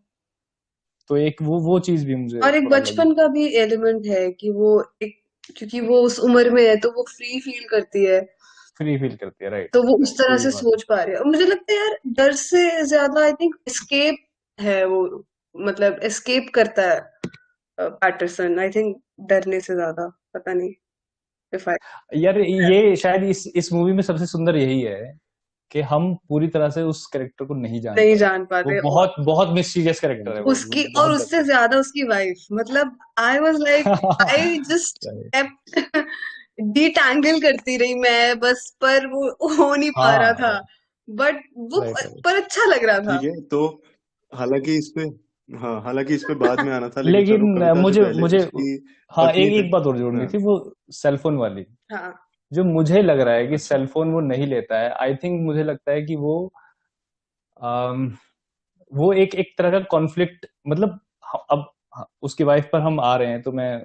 तो एक वो चीज भी मुझे और एक थोड़ा लगी। बचपन का भी एलिमेंट है कि वो एक, क्योंकि वो उस उम्र में है तो वो फ्री फील करती है, फ्री फील करती है, राइट तो वो उस राइट, तरह ये भी से बात है। सोच पा रही है। और मुझे लगता है यार डर से ज्यादा आई थिंक एस्केप है वो, मतलब एस्केप करता है पैटरसन, आई थिंक, डरने से ज्यादा। पता नहीं इफ आई यार ये शायद इस मूवी में सबसे सुंदर यही है कि हम पूरी तरह से उस कैरेक्टर को नहीं जान नहीं पाए। जान वो पाते। और बहुत बहुत मिस्टीरियस कैरेक्टर है, वो उसकी, और बहुत उससे डरता ज्यादा उसकी वाइफ, मतलब I was like, I just है। केप्ट डिटैंगल करती रही मैं बस, पर वो हो नहीं पा रहा हाँ था। राइट बट वो, राइट राइट पर अच्छा लग रहा था। ठीक है। तो हालांकि इस पे हाँ, हालांकि इस पे बाद में आना था, लेकिन चलो लेकिन कविता से मुझे पहले मुझे उसकी हाँ, पत्नी एक थे। बात और जोड़नी हाँ। थी, वो सेलफोन वाली। हाँ। जो मुझे लग रहा है कि अच्छा। सेलफोन वो नहीं लेता है, आई थिंक मुझे लगता है कि अम, वो एक तरह का कॉन्फ्लिक्ट, मतलब अब उसकी वाइफ पर हम आ रहे हैं, तो मैं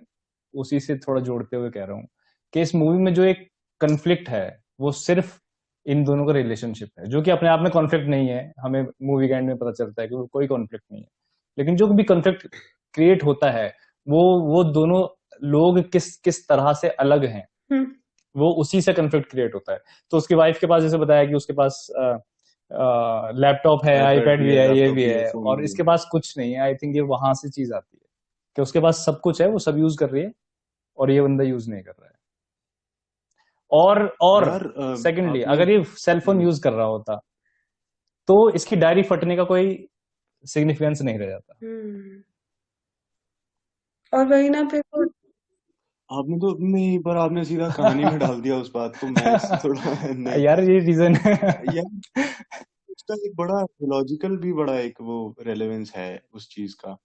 उसी से थोड़ा जोड़ते हुए कह रहा हूँ कि इस मूवी में जो एक कन्फ्लिक्ट है, वो सिर्फ इन दोनों का रिलेशनशिप है, जो कि अपने आप में कॉन्फ्लिक्ट नहीं है। हमें मूवी के एंड में पता चलता है कि वो कोई कॉन्फ्लिक्ट नहीं है, लेकिन जो भी कॉन्फ्लिक्ट क्रिएट होता है, वो दोनों लोग किस किस तरह से अलग हैं, हम्म। वो उसी से कन्फ्लिक्ट क्रिएट होता है। तो उसकी वाइफ के पास, जैसे बताया कि उसके पास लैपटॉप है, आईपैड आईपैड भी भी है, है, ये लैपटॉप भी भी है, है, फोन और भी है। इसके पास कुछ नहीं है। आई थिंक ये वहां से चीज आती है कि उसके पास सब कुछ है, वो सब यूज कर रही है, और ये बंदा यूज नहीं कर रहा है। और यार सेकेंडली, आपने अगर ये सेलफोन यूज कर रहा होता, तो इसकी डायरी फटने का कोई सिग्निफिकेंस नहीं रह जाता। हम्म। और वही ना फिर वो आपने तो नहीं, पर आपने सीधा कहानी में डाल दिया उस बात को, मैं इससे थोड़ा नहीं। यार, ये रीजन है। यार उसका एक बड़ा लॉजिकल भी बड़ा एक वो रेलेवेंस है उस चीज का।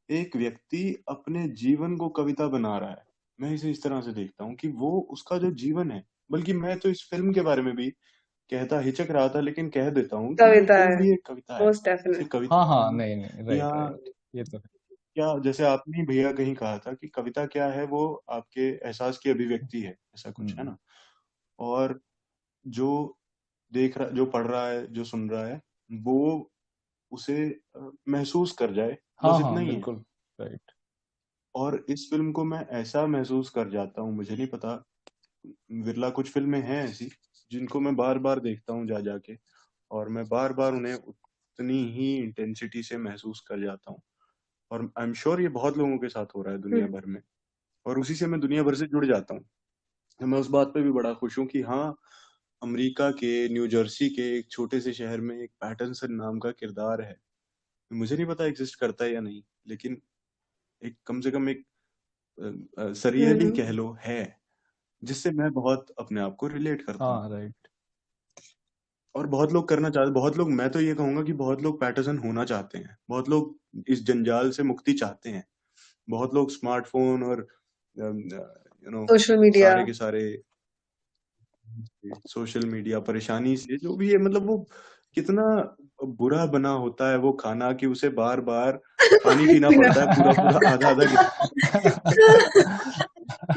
एक व्यक्ति अपने जीवन को कविता बना रहा है, मैं इसे इस तरह से देखता हूँ कि वो उसका जो जीवन है। बल्कि मैं तो इस फिल्म के बारे में भी कहता हिचक रहा था, लेकिन कह देता हूँ कि ये कविता फिल्म है, भी एक कविता है। मोस्ट इसे डेफिनेट। कविता हाँ हाँ, कहना, नहीं नहीं, या राइट राइट, ये तो है। क्या, जैसे आपने भैया कहीं कहा था कि कविता क्या है, वो आपके एहसास की अभिव्यक्ति है, ऐसा कुछ है हम्म, ना। और जो देख रहा, जो पढ़ रहा है, जो सुन रहा है, वो उसे महसूस कर जाए, हाँ बस इतना हाँ, ही है। बिल्कुल राइट। और इस फिल्म को मैं ऐसा महसूस कर जाता हूँ, मुझे नहीं पता, विरला कुछ फिल्में हैं ऐसी जिनको मैं बार बार देखता हूँ जा जाके, और मैं बार बार उन्हें उतनी ही इंटेंसिटी से महसूस कर जाता हूँ। और आई एम श्योर ये बहुत लोगों के साथ हो रहा है दुनिया भर में, और उसी से मैं दुनिया भर से जुड़ जाता हूँ। मैं उस बात पे भी बड़ा खुश हूँ कि हाँ, अमेरिका के न्यू जर्सी के एक छोटे से शहर में एक पैटर्सन नाम का किरदार है। मुझे नहीं पता एग्जिस्ट करता है या नहीं, लेकिन एक कम से कम एक सरियल ही कह लो है, जिससे मैं बहुत अपने आप को रिलेट करता हूँ। हाँ राइट। और बहुत लोग करना चाहते, बहुत लोग, मैं तो ये कहूंगा कि बहुत लोग पैटर्सन होना चाहते हैं, बहुत लोग इस जंजाल से मुक्ति चाहते हैं। बहुत लोग स्मार्टफोन और सोशल मीडिया। सारे के सारे सोशल मीडिया परेशानी से जो भी है, मतलब वो कितना बुरा बना होता है वो खाना, कि उसे बार बार पानी पीना पड़ता है, पूरा पूरा आधा आधा गिलास।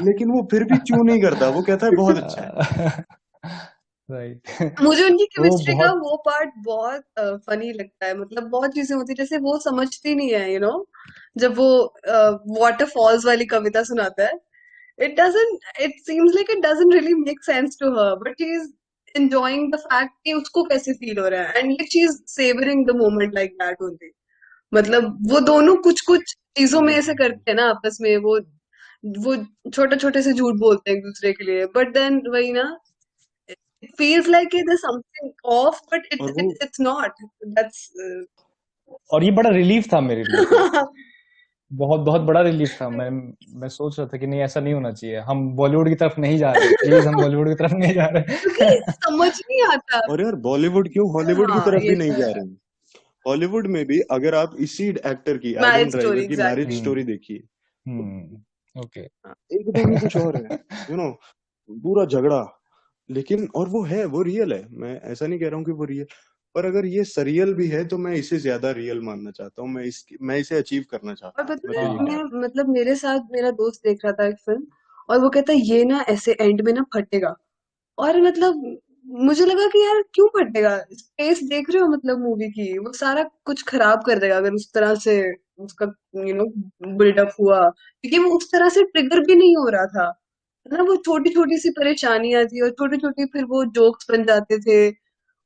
लेकिन वो फिर भी चू नहीं करता, वो कहता है बहुत अच्छा है। राइट। मुझे उनकी वो केमिस्ट्री का बहुत वो पार्ट बहुत फनी लगता है। मतलब बहुत चीजें होती है जैसे वो समझती नहीं है, जब वो वाटरफॉल्स वाली कविता सुनाता है। It seems like it doesn't really make sense to her, but she is enjoying the fact कि उसको कैसे फील हो रहा है, and like she is savoring the moment like that only. मतलब वो दोनों कुछ कुछ चीजों में ऐसे हाँ, करते हैं ना आपस में, वो छोटे छोटे से झूठ बोलते हैं एक दूसरे के लिए, बट देन वही ना, it feels like there's something off, but it, और it वो it's not. That's और ये बड़ा रिलीफ था मेरे लिए, बहुत बहुत बड़ा रिलीफ था। मैं सोच रहा था कि नहीं, ऐसा नहीं होना चाहिए, हम बॉलीवुड की तरफ नहीं जा रहे, प्लीज हम बॉलीवुड की तरफ नहीं जा क्योंकि रहे। समझ नहीं आता। और यार बॉलीवुड क्यों, हॉलीवुड की हाँ, तरफ ये भी नहीं तो जा है। रहे हैं। हॉलीवुड में भी अगर आप इसी एक्टर की, एडम मैरिज स्टोरी ड्राइवर की मैरिज एग्जैक्टली। स्टोरी देखिए, ओके। एकदम ही कुछ और है, यू नो, पूरा झगड़ा। लेकिन और वो है, वो रियल है, मैं ऐसा नहीं कह रहा हूँ कि वो रियल, पर अगर ये सरियल भी है तो मैं इसे ज्यादा रियल मानना चाहता हूँ, मैं इसे अचीव करना और चाहता हूँ, पता मैं तो है, ये कह रहा मैं मतलब मेरे साथ मेरा दोस्त देख रहा था एक फिल्म, और वो कहता है ये ना ऐसे एंड में ना फटेगा। और मतलब मुझे लगा कि यार क्यों फटेगा, स्पेस देख रहे हो मतलब मूवी की, वो सारा कुछ खराब कर देगा अगर उस तरह से उसका बिल्डअप हुआ, क्योंकि वो उस तरह से ट्रिगर भी नहीं हो रहा था। है ना, वो छोटी छोटी सी परेशानियां थी, और छोटी छोटी फिर वो जोक्स बन जाते थे,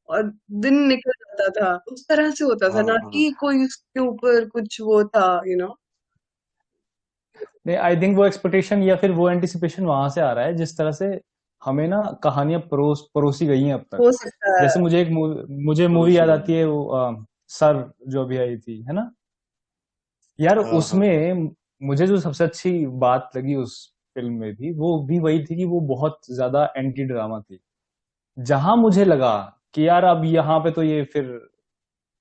और दिन निकल जाता था, उस तरह से होता था हाँ ना हाँ। कि कोई उसके ऊपर कुछ वो था। नहीं, आई थिंक वो एक्सपेक्टेशन या फिर वो एंटिसिपेशन वहां से आ रहा है, जिस तरह से हमें ना कहानियां परोसी गई हैं अब तक। हो सकता है। जैसे मुझे मूवी पड़ोसी याद गई आती है। है, वो सर जो अभी आई थी, है ना यार, हाँ हाँ हाँ। उसमें मुझे जो सबसे अच्छी बात लगी उस फिल्म में भी, वो भी वही थी कि वो बहुत ज्यादा एंटी ड्रामा थी। जहां मुझे लगा कि यार अब यहाँ पे तो ये फिर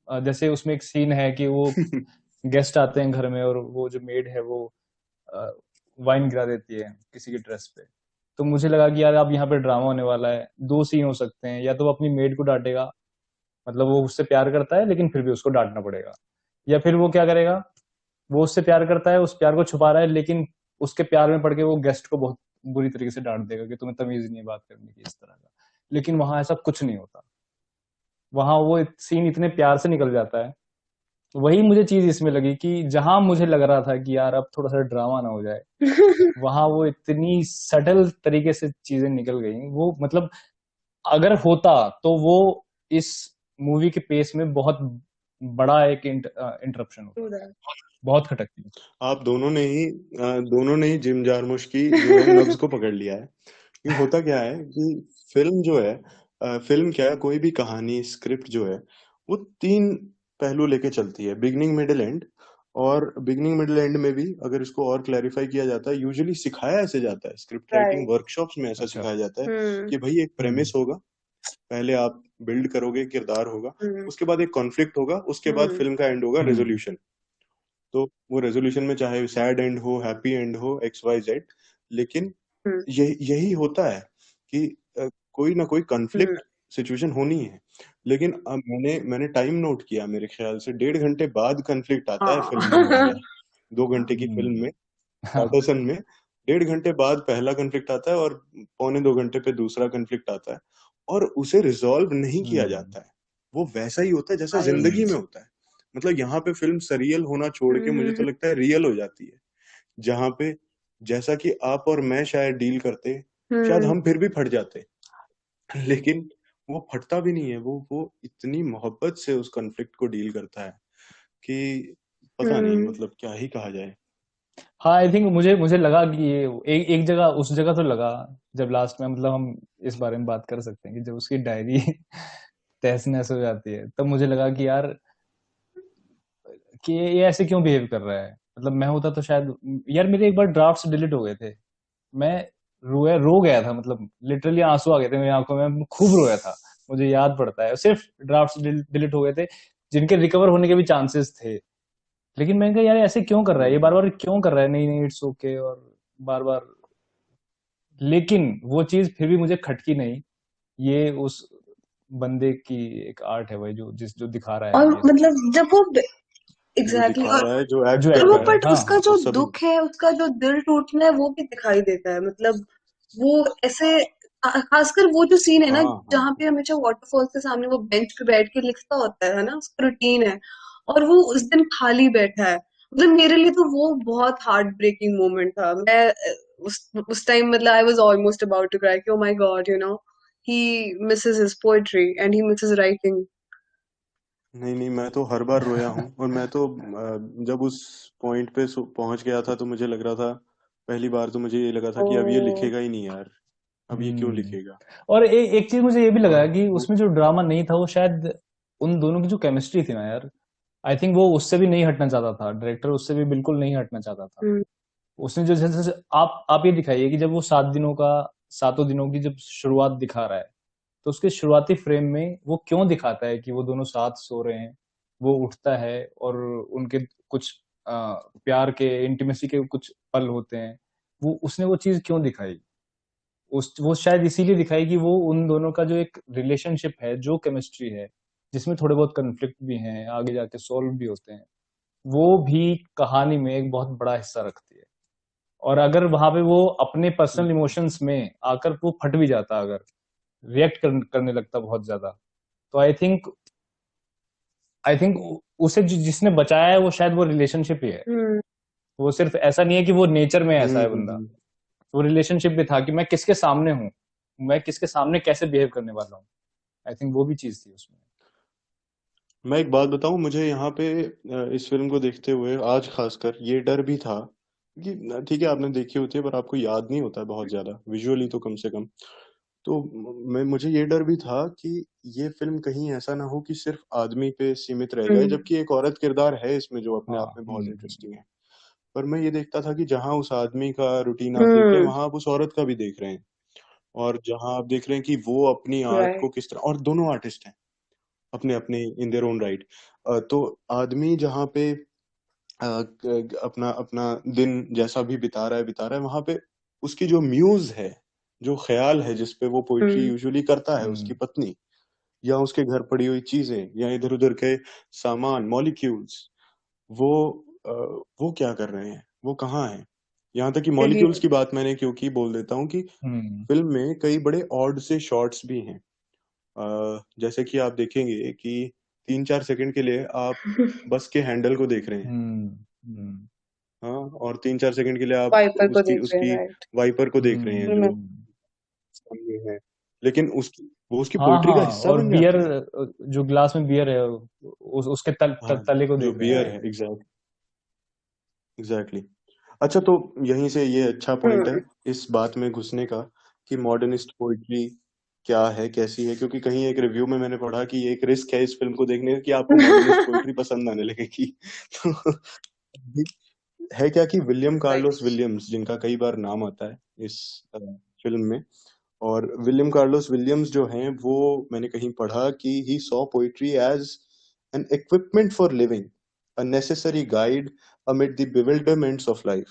जैसे उसमें एक सीन है कि वो गेस्ट आते हैं घर में और वो जो मेड है वो वाइन गिरा देती है किसी की ड्रेस पे। तो मुझे लगा कि यार अब यहाँ पे ड्रामा होने वाला है, दो सीन हो सकते हैं, या तो वो अपनी मेड को डांटेगा, मतलब वो उससे प्यार करता है लेकिन फिर भी उसको डांटना पड़ेगा, या फिर वो क्या करेगा, वो उससे प्यार करता है, उस प्यार को छुपा रहा है, लेकिन उसके प्यार में पड़ के वो गेस्ट को बहुत बुरी तरीके से डांट देगा कि तुम्हें तमीज नहीं है बात करने की, इस तरह का। लेकिन वहां ऐसा कुछ नहीं होता, वहां वो सीन इतने प्यार से निकल जाता है। वही मुझे चीज इसमें लगी कि जहां मुझे लग रहा था कि यार अब थोड़ा सा ड्रामा ना हो जाए, वहां वो इतनी सटल तरीके से चीजें निकल गई, वो मतलब अगर होता तो वो इस मूवी के पेस में बहुत बड़ा एक इंटरप्शन होता, बहुत खटकती। आप दोनों ने ही जिम जारमुश की जो है नब्ज को पकड़ लिया है। कि होता क्या है कि फिल्म जो है फिल्म क्या, कोई भी कहानी स्क्रिप्ट जो है वो तीन पहलू लेके चलती है, बिगनिंग मिडिल एंड। और बिगनिंग मिडिल एंड में भी अगर इसको और क्लैरिफाई किया जाता है, यूजुअली सिखाया ऐसे जाता है, स्क्रिप्ट राइटिंग राइट। वर्कशॉप्स में ऐसा अच्छा। सिखाया जाता है हम्म। कि भाई एक प्रेमिस हम्म। होगा, पहले आप बिल्ड करोगे, किरदार होगा, हम्म। उसके बाद एक कॉन्फ्लिक्ट होगा, उसके बाद फिल्म का एंड होगा हम्म। रेजोल्यूशन। तो वो रेजोल्यूशन में चाहे सैड एंड हो, हैप्पी एंड हो, एक्स वाई जेड, लेकिन हम्म। यही होता है कि कोई ना कोई हम्म। कॉन्फ्लिक्ट सिचुएशन होनी है। लेकिन अब मैंने टाइम नोट किया, मेरे ख्याल से 1.5 घंटे बाद कॉन्फ्लिक्ट आता है फिल्म में हाँ। पहला। 2 घंटे की फिल्म हम्म। में, हाँ। पैटरसन में 1.5 घंटे बाद पहला कॉन्फ्लिक्ट आता है, और 1.25 घंटे पे दूसरा कॉन्फ्लिक्ट आता है, और उसे रिजॉल्व नहीं किया हम्म। जाता है। वो वैसा ही होता है जैसा आई जिंदगी में होता है। मतलब यहाँ पे फिल्म सरियल होना छोड़ के मुझे तो हम्म। लगता है रियल हो जाती है, जहाँ पे जैसा कि आप और मैं शायद डील करते, शायद हम्म। हम फिर भी फट जाते, लेकिन वो फटता भी नहीं है। वो इतनी मोहब्बत से उस कॉन्फ्लिक्ट को डील करता है कि पता नहीं, हम्म। मतलब क्या ही कहा जाए। हाँ, आई थिंक मुझे मुझे लगा कि ये एक जगह, उस जगह तो लगा जब लास्ट में, मतलब हम इस बारे में बात कर सकते हैं कि जब उसकी डायरी तहस नहस हो जाती है, तब मुझे लगा कि यार कि ये ऐसे क्यों बिहेव कर रहा है। मतलब मैं होता तो शायद, यार मेरे एक बार ड्राफ्ट्स डिलीट हो गए थे, मैं रो गया था, मतलब लिटरली आंसू आ गए थे मेरी आंखों में, मैं खूब रोया था। मुझे याद पड़ता है, सिर्फ ड्राफ्ट्स डिलीट हो गए थे जिनके रिकवर होने के भी चांसेस थे। लेकिन मैंने कहा यार ऐसे क्यों कर रहा है, ये बार बार क्यों कर रहा है, नहीं नहीं इट्स ओके, और बार बार। लेकिन वो चीज फिर भी मुझे खटकी नहीं। ये उस बंदे की एक आर्ट है, भाई जो दिखा रहा है और ये सब मतलब चीजें, जब वो जो एग्जैक्टली दिखा और रहा है, जो एक्ट जो कर पर एक्ट वो रहा कर रहा है, है। बट हाँ उसका हाँ। जो वो सभी। दुख है, उसका जो दिल टूटना है वो भी दिखाई देता है। मतलब वो ऐसे खासकर वो जो सीन है ना, हाँ हाँ। जहाँ पे हमेशा वाटरफॉल के सामने वो बेंच पे बैठ के लिखता होता है ना, उसका रूटीन है, और वो उस दिन खाली बैठा है। मतलब मेरे लिए तो वो बहुत हार्ट ब्रेकिंग मोमेंट था। मैं उस टाइम मतलब I was almost about to cry कि oh my God, he misses his poetry and he misses writing. नहीं नहीं, मैं तो हर बार रोया हूँ। और मैं तो जब उस पॉइंट पे पहुंच गया था, तो मुझे लग रहा था, पहली बार तो मुझे ये लगा था ओ। कि अब ये लिखेगा ही नहीं यार, अब ये क्यों हम्म। लिखेगा। और एक चीज मुझे ये भी और लगा कि वो उसमें जो ड्रामा नहीं था वो शायद उन दोनों की जो केमिस्ट्री थी ना यार, आई थिंक वो उससे भी नहीं हटना चाहता था, डायरेक्टर उससे भी बिल्कुल नहीं हटना चाहता था। हम्म। उसने जो जैसे जैसे आप ये दिखाइए कि जब वो 7 दिनों का, 7 दिनों की जब शुरुआत दिखा रहा है, तो उसके शुरुआती फ्रेम में वो क्यों दिखाता है कि वो दोनों साथ सो रहे हैं, वो उठता है और उनके कुछ प्यार के, इंटीमेसी के कुछ पल होते हैं, वो उसने वो चीज क्यों दिखाई, उस वो शायद इसीलिए दिखाई कि वो उन दोनों का जो एक रिलेशनशिप है, जो केमिस्ट्री है, जिसमें थोड़े बहुत कन्फ्लिक्ट भी हैं, आगे जाके सॉल्व भी होते हैं, वो भी कहानी में एक बहुत बड़ा हिस्सा रखती है। और अगर वहां पे वो अपने पर्सनल इमोशंस में आकर वो फट भी जाता, अगर करने लगता बहुत ज्यादा, तो आई थिंक उसे जिसने बचाया है वो शायद वो रिलेशनशिप ही है। हम्म। वो सिर्फ ऐसा नहीं है कि वो नेचर में ऐसा है बंदा, हम्म। वो रिलेशनशिप भी था कि मैं किसके सामने हूँ, मैं किसके सामने कैसे बिहेव करने वाला हूँ। आई थिंक वो भी चीज थी उसमें। मैं एक बात बताऊं, मुझे यहाँ पे इस फिल्म को देखते हुए आज खासकर ये डर भी था कि ठीक है, आपने देखी होती है पर आपको याद नहीं होता है बहुत ज्यादा विजुअली, तो कम से कम। तो मुझे ये डर भी था कि ये फिल्म कहीं ऐसा ना हो कि सिर्फ आदमी पे सीमित रह जाए, हम्म। जबकि एक औरत किरदार है इसमें जो अपने हाँ। आप में बहुत इंटरेस्टिंग है। पर मैं ये देखता था कि जहां उस आदमी का रूटीन आप देख रहे हैं, हम्म। वहां आप उस औरत का भी देख रहे हैं। और जहां आप देख रहे हैं कि वो अपनी आर्ट को राइट। किस तरह, और दोनों आर्टिस्ट हैं अपने अपने इन देयर ओन राइट। तो आदमी जहाँ पे अपना अपना दिन जैसा भी बिता रहा है वहां पे उसकी जो म्यूज है, जो ख्याल है जिस पे वो पोइट्री हम्म यूजुअली करता है, उसकी पत्नी या उसके घर पड़ी हुई चीजें या इधर उधर के सामान मॉलिक्यूल्स, वो अ, वो क्या कर रहे हैं, वो कहाँ हैं। यहाँ तक कि चलिए। मॉलिक्यूल्स की बात मैंने क्योंकि बोल देता हूँ कि हम्म फिल्म में कई बड़े ऑड से शॉट्स भी हैं। जैसे कि आप देखेंगे कि 3-4 सेकंड के लिए आप बस के हैंडल को देख रहे हैं, हम्म हम्म हाँ, और 3-4 सेकंड के लिए आप वाइपर को उसकी देख रहे हैं, उसकी राइट। वाइपर को देख रहे हैं जो सामने है, लेकिन उसकी वो उसकी हाँ पोइट्री का हाँ, हिस्सा और बन बियर, जाती है। जो ग्लास में बियर है उसके हाँ, तले को जो देख रहे बियर हैं। है, एग्जैक्टली। अच्छा, तो यहीं से ये अच्छा पॉइंट है हम्म इस बात में घुसने का कि मॉडर्निस्ट पोइट्री क्या है, कैसी है, क्योंकि कहीं एक रिव्यू में मैंने पढ़ा कि ये एक रिस्क है इस फिल्म को देखने का कि आपको मॉडर्निस्ट पोइट्री पसंद आने लगेगी। तो है क्या कि विलियम कार्लोस राइट। विलियम्स, जिनका कई बार नाम आता है इस फिल्म में, और विलियम कार्लोस विलियम्स जो हैं वो, मैंने कहीं पढ़ा कि he saw poetry as an equipment for living, a necessary guide amid the bewilderments of life.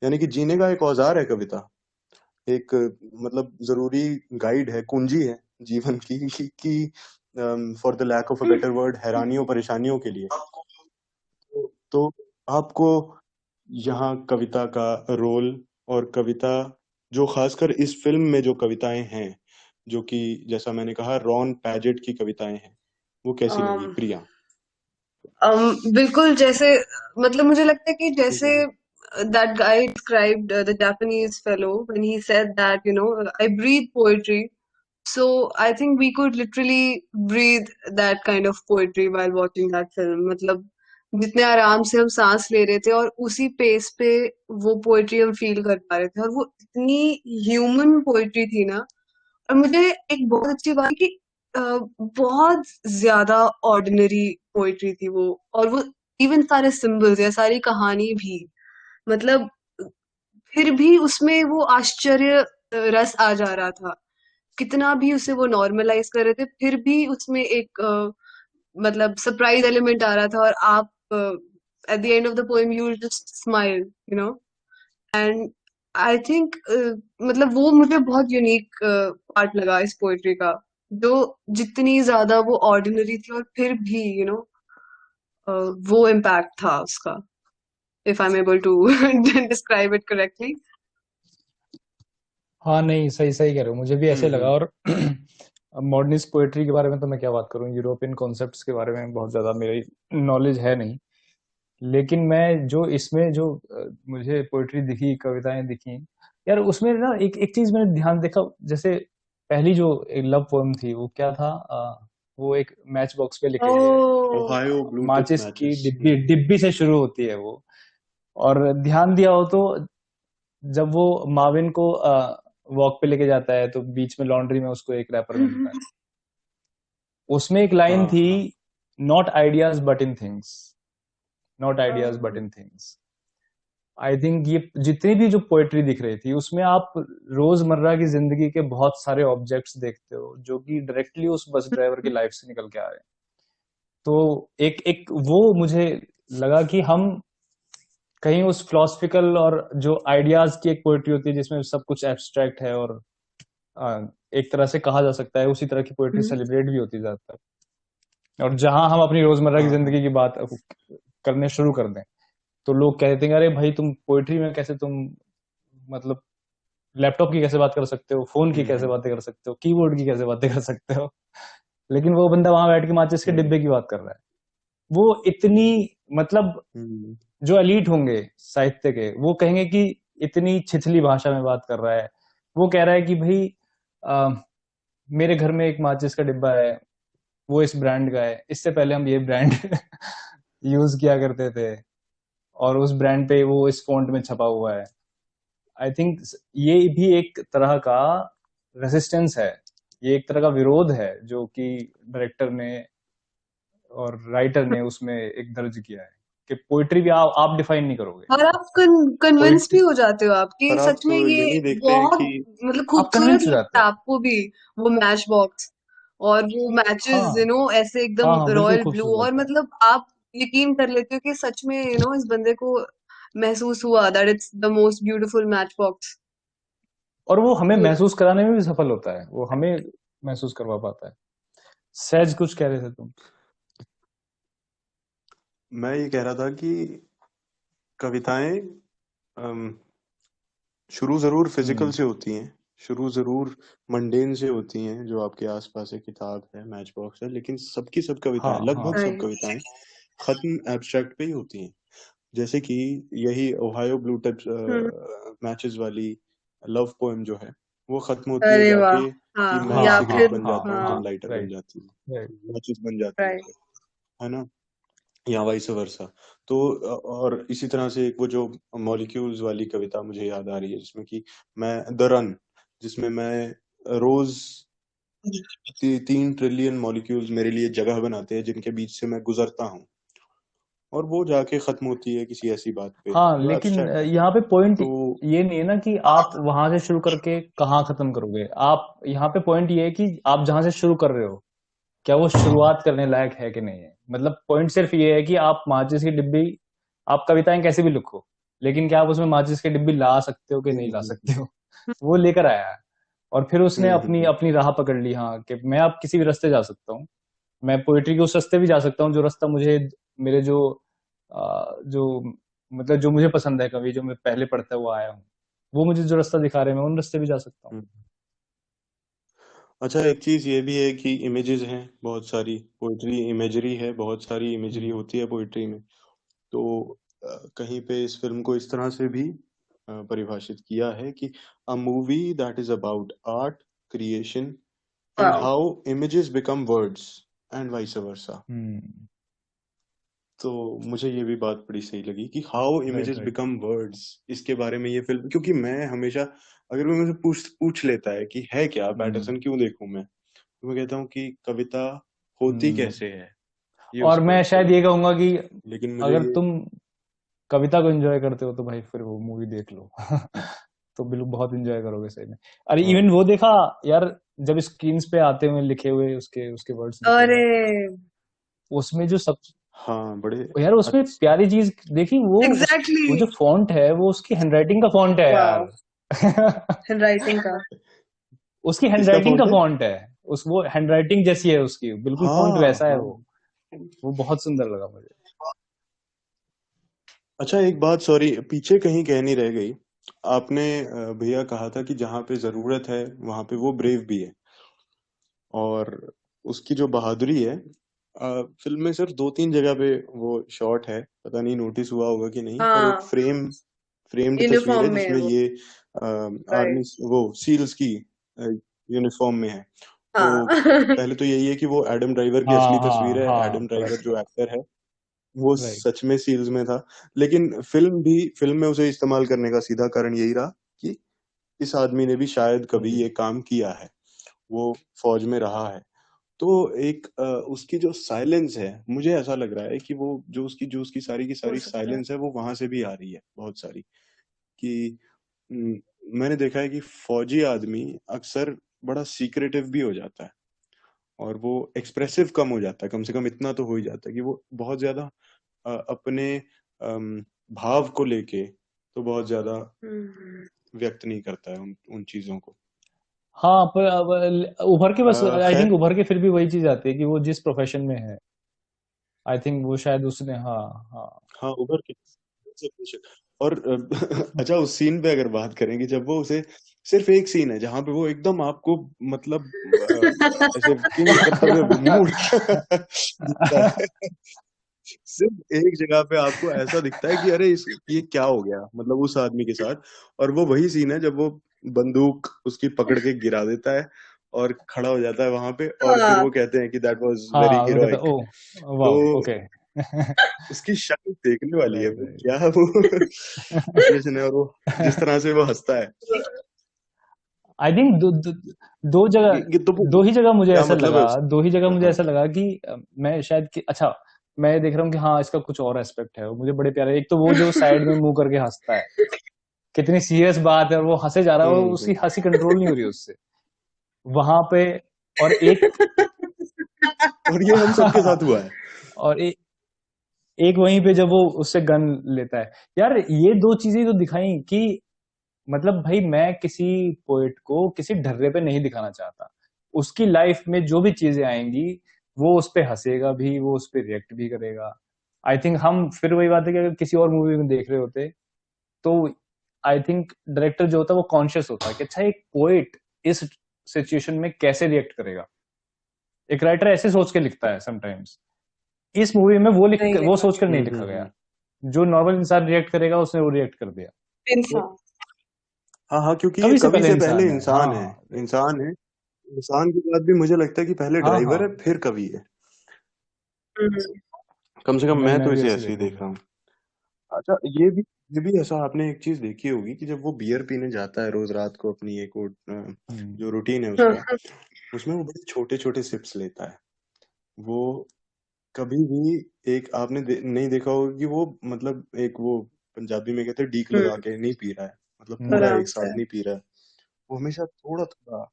यानी कि जीने का एक औजार है कविता, एक मतलब जरूरी गाइड है, कुंजी है जीवन की कि for the lack of a better word, हैरानियों परेशानियों के लिए। तो आपको यहाँ कविता का रोल, और कविता जो खासकर इस फिल्म में जो कविताएं हैं, जो कि जैसा मैंने कहा रॉन पैजेट की कविताएं हैं, वो कैसी लगी um, प्रिया? बिल्कुल जैसे, मतलब मुझे लगता है कि जैसे हम्म। that guy described the Japanese fellow when he said that, I breathe poetry. So I think we could literally breathe that kind of poetry while watching that film. मतलब जितने आराम से हम सांस ले रहे थे और उसी पेस पे वो पोएट्री हम फील कर पा रहे थे, और वो इतनी ह्यूमन पोएट्री थी ना। और मुझे एक बहुत अच्छी बात कि अ, बहुत ज्यादा ऑर्डिनरी पोएट्री थी वो। और वो इवन सारे सिंबल्स या सारी कहानी भी, मतलब फिर भी उसमें वो आश्चर्य रस आ जा रहा था। कितना भी उसे वो नॉर्मलाइज कर रहे थे, फिर भी उसमें एक मतलब सरप्राइज एलिमेंट आ रहा था, और आप at the end of the poem you just smile, you know. And I think मतलब वो मुझे बहुत यूनिक पार्ट लगा इस पोएट्री का, जो जितनी ज्यादा वो ऑर्डिनरी थी और फिर भी वो इम्पैक्ट था उसका, if I am able to describe it correctly. हाँ नहीं, सही सही कह रहे हो, मुझे भी ऐसे लगा। हम्म। और मॉडर्निस्ट पोएट्री के बारे में तो मैं क्या बात करूँ, यूरोपियन कॉन्सेप्ट्स के बारे में बहुत ज़्यादा मेरी नॉलेज है नहीं। लेकिन मैं जो इसमें जो मुझे पोएट्री दिखी, कविताएं दिखी यार, उसमें ना एक एक चीज मैंने ध्यान देखा। जैसे पहली जो एक लव पोएम थी वो क्या था, वो एक मैच बॉक्स पे लिखी हुई है, ओह। ओहायो ब्लू टिप माचिस की मैचेस। डिब्बी डिब्बी से शुरू होती है वो। और ध्यान दिया हो तो जब वो माविन को वॉक पे लेके जाता है तो बीच में लॉन्ड्री में उसको एक रैपर मिलता है, उसमें एक लाइन हाँ थी, हाँ। Not ideas but in things, not ideas but um, in things. I think ये जितनी भी जो पोएट्री दिख रही थी उसमें आप रोजमर्रा की जिंदगी के बहुत सारे ऑब्जेक्ट्स देखते हो जो कि डायरेक्टली उस बस ड्राइवर की लाइफ से निकल के आ रहे हैं। तो एक एक वो मुझे लगा कि हम कहीं उस फिलोसफिकल और जो आइडियाज की एक पोएट्री होती है जिसमें सब कुछ एब्स्ट्रैक्ट है और एक तरह से कहा जा सकता है उसी तरह की पोएट्री सेलिब्रेट भी होती जाता है। और जहां हम अपनी रोजमर्रा की हाँ हाँ। जिंदगी की बात करने शुरू कर दें तो लोग कहते हैं अरे भाई तुम पोएट्री में कैसे, तुम मतलब लैपटॉप की कैसे बात कर सकते हो, फोन की कैसे हम्म बातें कर सकते हो, कीबोर्ड की कैसे बातें कर सकते हो। लेकिन वो बंदा वहां बैठ के माचिस के हम्म डिब्बे की बात कर रहा है। वो इतनी, मतलब हम्म जो एलीट होंगे साहित्य के वो कहेंगे कि इतनी छिछली भाषा में बात कर रहा है। वो कह रहा है कि भाई आ, मेरे घर में एक माचिस का डिब्बा है, वो इस ब्रांड का है, इससे पहले हम ये ब्रांड यूज किया करते थे और उस ब्रांड पे वो इस फॉन्ट में छपा हुआ है। आई थिंक ये भी एक तरह का रेसिस्टेंस है, ये एक तरह का विरोध है जो कि डायरेक्टर ने और राइटर ने उसमें एक दर्ज किया है कि पोइट्री भी आप डिफाइन नहीं करोगे। और आप कन्विंस भी पोइट्री, हो जाते हो आप कि पर आप सच में ये यही देखते हैं बहुत कि मतलब आप खूबसूरत कन्विंस हो जाते लगता हो। है आपको भी, वो मैच बॉक्स और वो हाँ मैचेस, ऐसे हाँ एकदम हाँ, बिल्कुल रॉयल ब्लू, खूबसूरत और लगता है। मतलब आप यकीन कर लेती हूँ कि सच में इस बंदे को महसूस हुआ that it's the most beautiful match box. और वो हमें तो महसूस कराने में भी सफल होता है, वो हमें महसूस करवा पाता है। सहज कुछ कह रहे थे तुम? मैं ये कह रहा था कि कविताएं शुरू जरूर फिजिकल से होती हैं, शुरू जरूर मंडेन से होती हैं, जो आपके आसपास है, किताब है, मैच बॉक्स है, लेकिन सबकी सब कविताएं, हाँ हाँ लगभग सब राइट। कविताएं खत्म एब्स्ट्रैक्ट पे ही होती हैं। जैसे कि यही ओहायो ब्लू टिप्स मैचेस वाली लव पोएम जो है, वो खत्म होती है अरे वाह। जाके कि हाँ, मैं हाँ या हाँ सिगरेट फिर बन हाँ जाता हूँ हाँ, तुम हाँ, लाइटर बन राइट जाती हो, राइट। मैचेस बन जाती राइट। है ना, या वाइस वर्सा। तो और इसी तरह से एक वो जो मॉलिक्यूल्स वाली कविता मुझे याद आ रही है, जिसमें कि मैं द रन, जिसमें मैं रोज 3 ट्रिलियन मॉलिक्यूल्स मेरे लिए जगह बनाते हैं जिनके बीच से मैं गुजरता हूँ, और वो जाके खत्म होती है किसी ऐसी बात पे हाँ, जो लेकिन एब्स्ट्रैक्ट है। यहाँ पे पॉइंट तो ये नहीं है ना कि आप वहां से शुरू करके कहाँ खत्म करोगे। आप यहाँ पे पॉइंट ये है कि आप जहां से शुरू कर रहे हो, क्या वो शुरुआत करने लायक है कि नहीं है। मतलब पॉइंट सिर्फ ये है कि आप माचिस की डिब्बी, आप कविताएं कैसे भी लिखो, लेकिन क्या आप उसमें माचिस की डिब्बी ला सकते हो कि नहीं ला सकते हो। वो लेकर आया है, और फिर उसने अपनी हम्म। अपनी राह पकड़ ली। हाँ, कि मैं अब किसी भी रास्ते जा सकता हूँ, मैं पोइट्री के उस रास्ते भी जा सकता हूँ जो रास्ता मुझे, मेरे जो जो मतलब जो मुझे पसंद है, कवि जो मैं पहले पढ़ता हुआ आया हूँ, वो मुझे जो रास्ता दिखा रहे हैं, मैं उन रास्ते भी जा सकता हूँ। हम्म। अच्छा, एक चीज ये भी है कि इमेजेस हैं बहुत सारी, पोइट्री इमेजरी है, बहुत सारी इमेजरी हम्म, होती है पोइट्री में। तो कहीं पे इस फिल्म को इस तरह से भी परिभाषित किया है कि a movie that is about art creation and wow. How images become words and vice versa. Hmm, तो मुझे ये भी बात बड़ी सही लगी कि how right images right. Become words, इसके बारे में ये फिल्म, क्योंकि मैं हमेशा, अगर वो मुझे पूछ लेता है कि है क्या हम्म पैटरसन, क्यों देखूं मैं, तो मैं कहता हूँ कि कविता होती हम्म। कैसे है, ये और उसका मैं शायद उत्तर ये है। कहूंगा कि लेकिन मुझे अगर ये तुम कविता को एंजॉय करते हो तो भाई फिर वो मूवी देख लो। तो बिल्कुल बहुत एंजॉय करोगे सही में। अरे इवन हाँ वो देखा यार, जब स्क्रीन्स पे आते हुए लिखे हुए उसके उसके वर्ड्स लिखे हुए अरे आते हैं, उसमें जो सब, हाँ, बड़े यार उसमें अच्छे। प्यारी चीज देखी, वो एग्जैक्टली। वो जो फॉन्ट है वो उसकी हैंडराइटिंग का फॉन्ट है वाओ। यार। हैंडराइटिंग का। उसकी किसका हैंडराइटिंग का फॉन्ट है? फॉन्ट है, उस वो हैंडराइटिंग जैसी है उसकी, बिल्कुल फॉन्ट हाँ वैसा है हाँ। वो बहुत सुंदर लगा मुझे। अच्छा, एक बात, सॉरी, पीछे कहीं कह नहीं रह गई। आपने भैया कहा था कि जहाँ पे जरूरत है वहां पे वो ब्रेव भी है, और उसकी जो बहादुरी है, फिल्म में सिर्फ 2-3 जगह पे वो शॉट है, पता नहीं नोटिस हुआ होगा कि नहीं, पर एक हाँ, फ्रेम्ड तस्वीर यूनिफॉर्म है में है जिसमें वो। ये राइट। आर्मी, वो सील्स की यूनिफॉर्म में है। तो हाँ। पहले तो यही है कि वो एडम ड्राइवर की हाँ असली तस्वीर हाँ है, हाँ, एडम ड्राइवर राइट जो एक्टर है वो राइट। सच में सील्स में था। लेकिन फिल्म में उसे इस्तेमाल करने का सीधा कारण यही रहा कि इस आदमी ने भी शायद कभी हम्म, ये काम किया है, वो फौज में रहा है। तो एक उसकी जो साइलेंस है, मुझे ऐसा लग रहा है कि वो जो उसकी सारी की हो सारी सकता है। साइलेंस है वो वहां से भी आ रही है बहुत सारी। कि हम्म, मैंने देखा है कि फौजी आदमी अक्सर बड़ा सीक्रेटिव भी हो जाता है, और वो एक्सप्रेसिव कम हो जाता है, कम से कम इतना तो हो ही जाता है कि वो बहुत ज्यादा अपने भाव को लेके तो बहुत ज्यादा हम्म। व्यक्त नहीं करता है उन चीजों को। हाँ पर अब उभर के, बस आई थिंक खैर, उभर के फिर भी वही चीज आती है कि वो जिस प्रोफेशन में है, आई थिंक वो शायद उसने, हाँ हाँ। हाँ, उभर के और अच्छा, उस सीन पे अगर बात करें कि जब वो उसे, सिर्फ एक सीन है जहां पे वो एकदम आपको, मतलब ऐसे किंग करते हुए मूड दिखता है। सिर्फ एक जगह पे आपको ऐसा दिखता है कि अरे ये क्या हो गया, मतलब उस आदमी के साथ। और वो वही सीन है जब वो बंदूक उसकी पकड़ के गिरा देता है और खड़ा हो जाता है वहां पे, और फिर हाँ। वो कहते हैं कि दैट वाज वेरी हाँ, मैं कहता हीरोइक। ओ तो वाह ओके। उसकी शक्ल देखने वाली है, राइट वो राइट। क्या वो एक्सप्रेशन है, और वो जिस तरह से वो हंसता है। आई थिंक दो जगह, तो दो ही जगह मुझे क्या ऐसा मतलब है लगा, उसका? दो ही जगह मुझे हाँ। ऐसा लगा कि मैं शायद कि अच्छा, मैं देख रहा हूँ कि हाँ इसका कुछ और एस्पेक्ट है, वो मुझे बड़े प्यारे। एक तो वो जो साइड में मुंह करके हंसता है, कितनी सीरियस बात है, और वो हंसे जा रहा है, और उसकी हम्म। हंसी कंट्रोल नहीं हो रही उससे वहां पे। और एक और ये हम सबके साथ हुआ है। और एक एक वहीं पे जब वो उससे गन लेता है, यार ये दो चीजें तो दिखाई कि मतलब भाई मैं किसी पोएट को किसी ढर्रे पे नहीं दिखाना चाहता। उसकी लाइफ में जो भी चीजें आएंगी वो उस पे हंसेगा भी, वो उस पे रिएक्ट भी करेगा। आई थिंक हम फिर वही बात है कि अगर किसी और मूवी में देख रहे होते तो आई थिंक डायरेक्टर जो होता है वो कॉन्शियस होता है कि अच्छा एक पोएट इस सिचुएशन में कैसे रिएक्ट करेगा। एक राइटर ऐसे सोच के लिखता है समटाइम्स। इस मूवी में नहीं वो लिखा सोचकर गया। नहीं लिखा गया। जो नॉर्मल इंसान रिएक्ट करेगा उसने वो रिएक्ट कर दिया। तो इंसान। हाँ हाँ, क्योंकि ये कवि से कवि पहले से पहले इंसान है। इंसान है। हाँ इंसान है। इंसान के बाद भी मुझे लगता है कि पहले हाँ ड्राइवर है हाँ, फिर कवि है। हम्म। कम से कम नहीं मैं मैं तो भी इसे ऐसे ऐसे ही देखूँ। देख रहा हूँ। अच्छा, ये भी ऐसा आपने एक चीज देखी होगी कि जब वो बियर पीने जाता है रोज रात को, अपनी एक वो हम्म। जो रूटीन है उसका, हाँ, उसमें वो बड़े छोटे छोटे सिप्स लेता है। वो कभी भी एक आपने नहीं देखा होगा कि वो मतलब एक वो पंजाबी में कहते हैं डीक लगा हम्म। के नहीं पी रहा है, मतलब पूरा हम्म। आराम एक से। साथ नहीं पी रहा है। वो हमेशा थोड़ा थोड़ा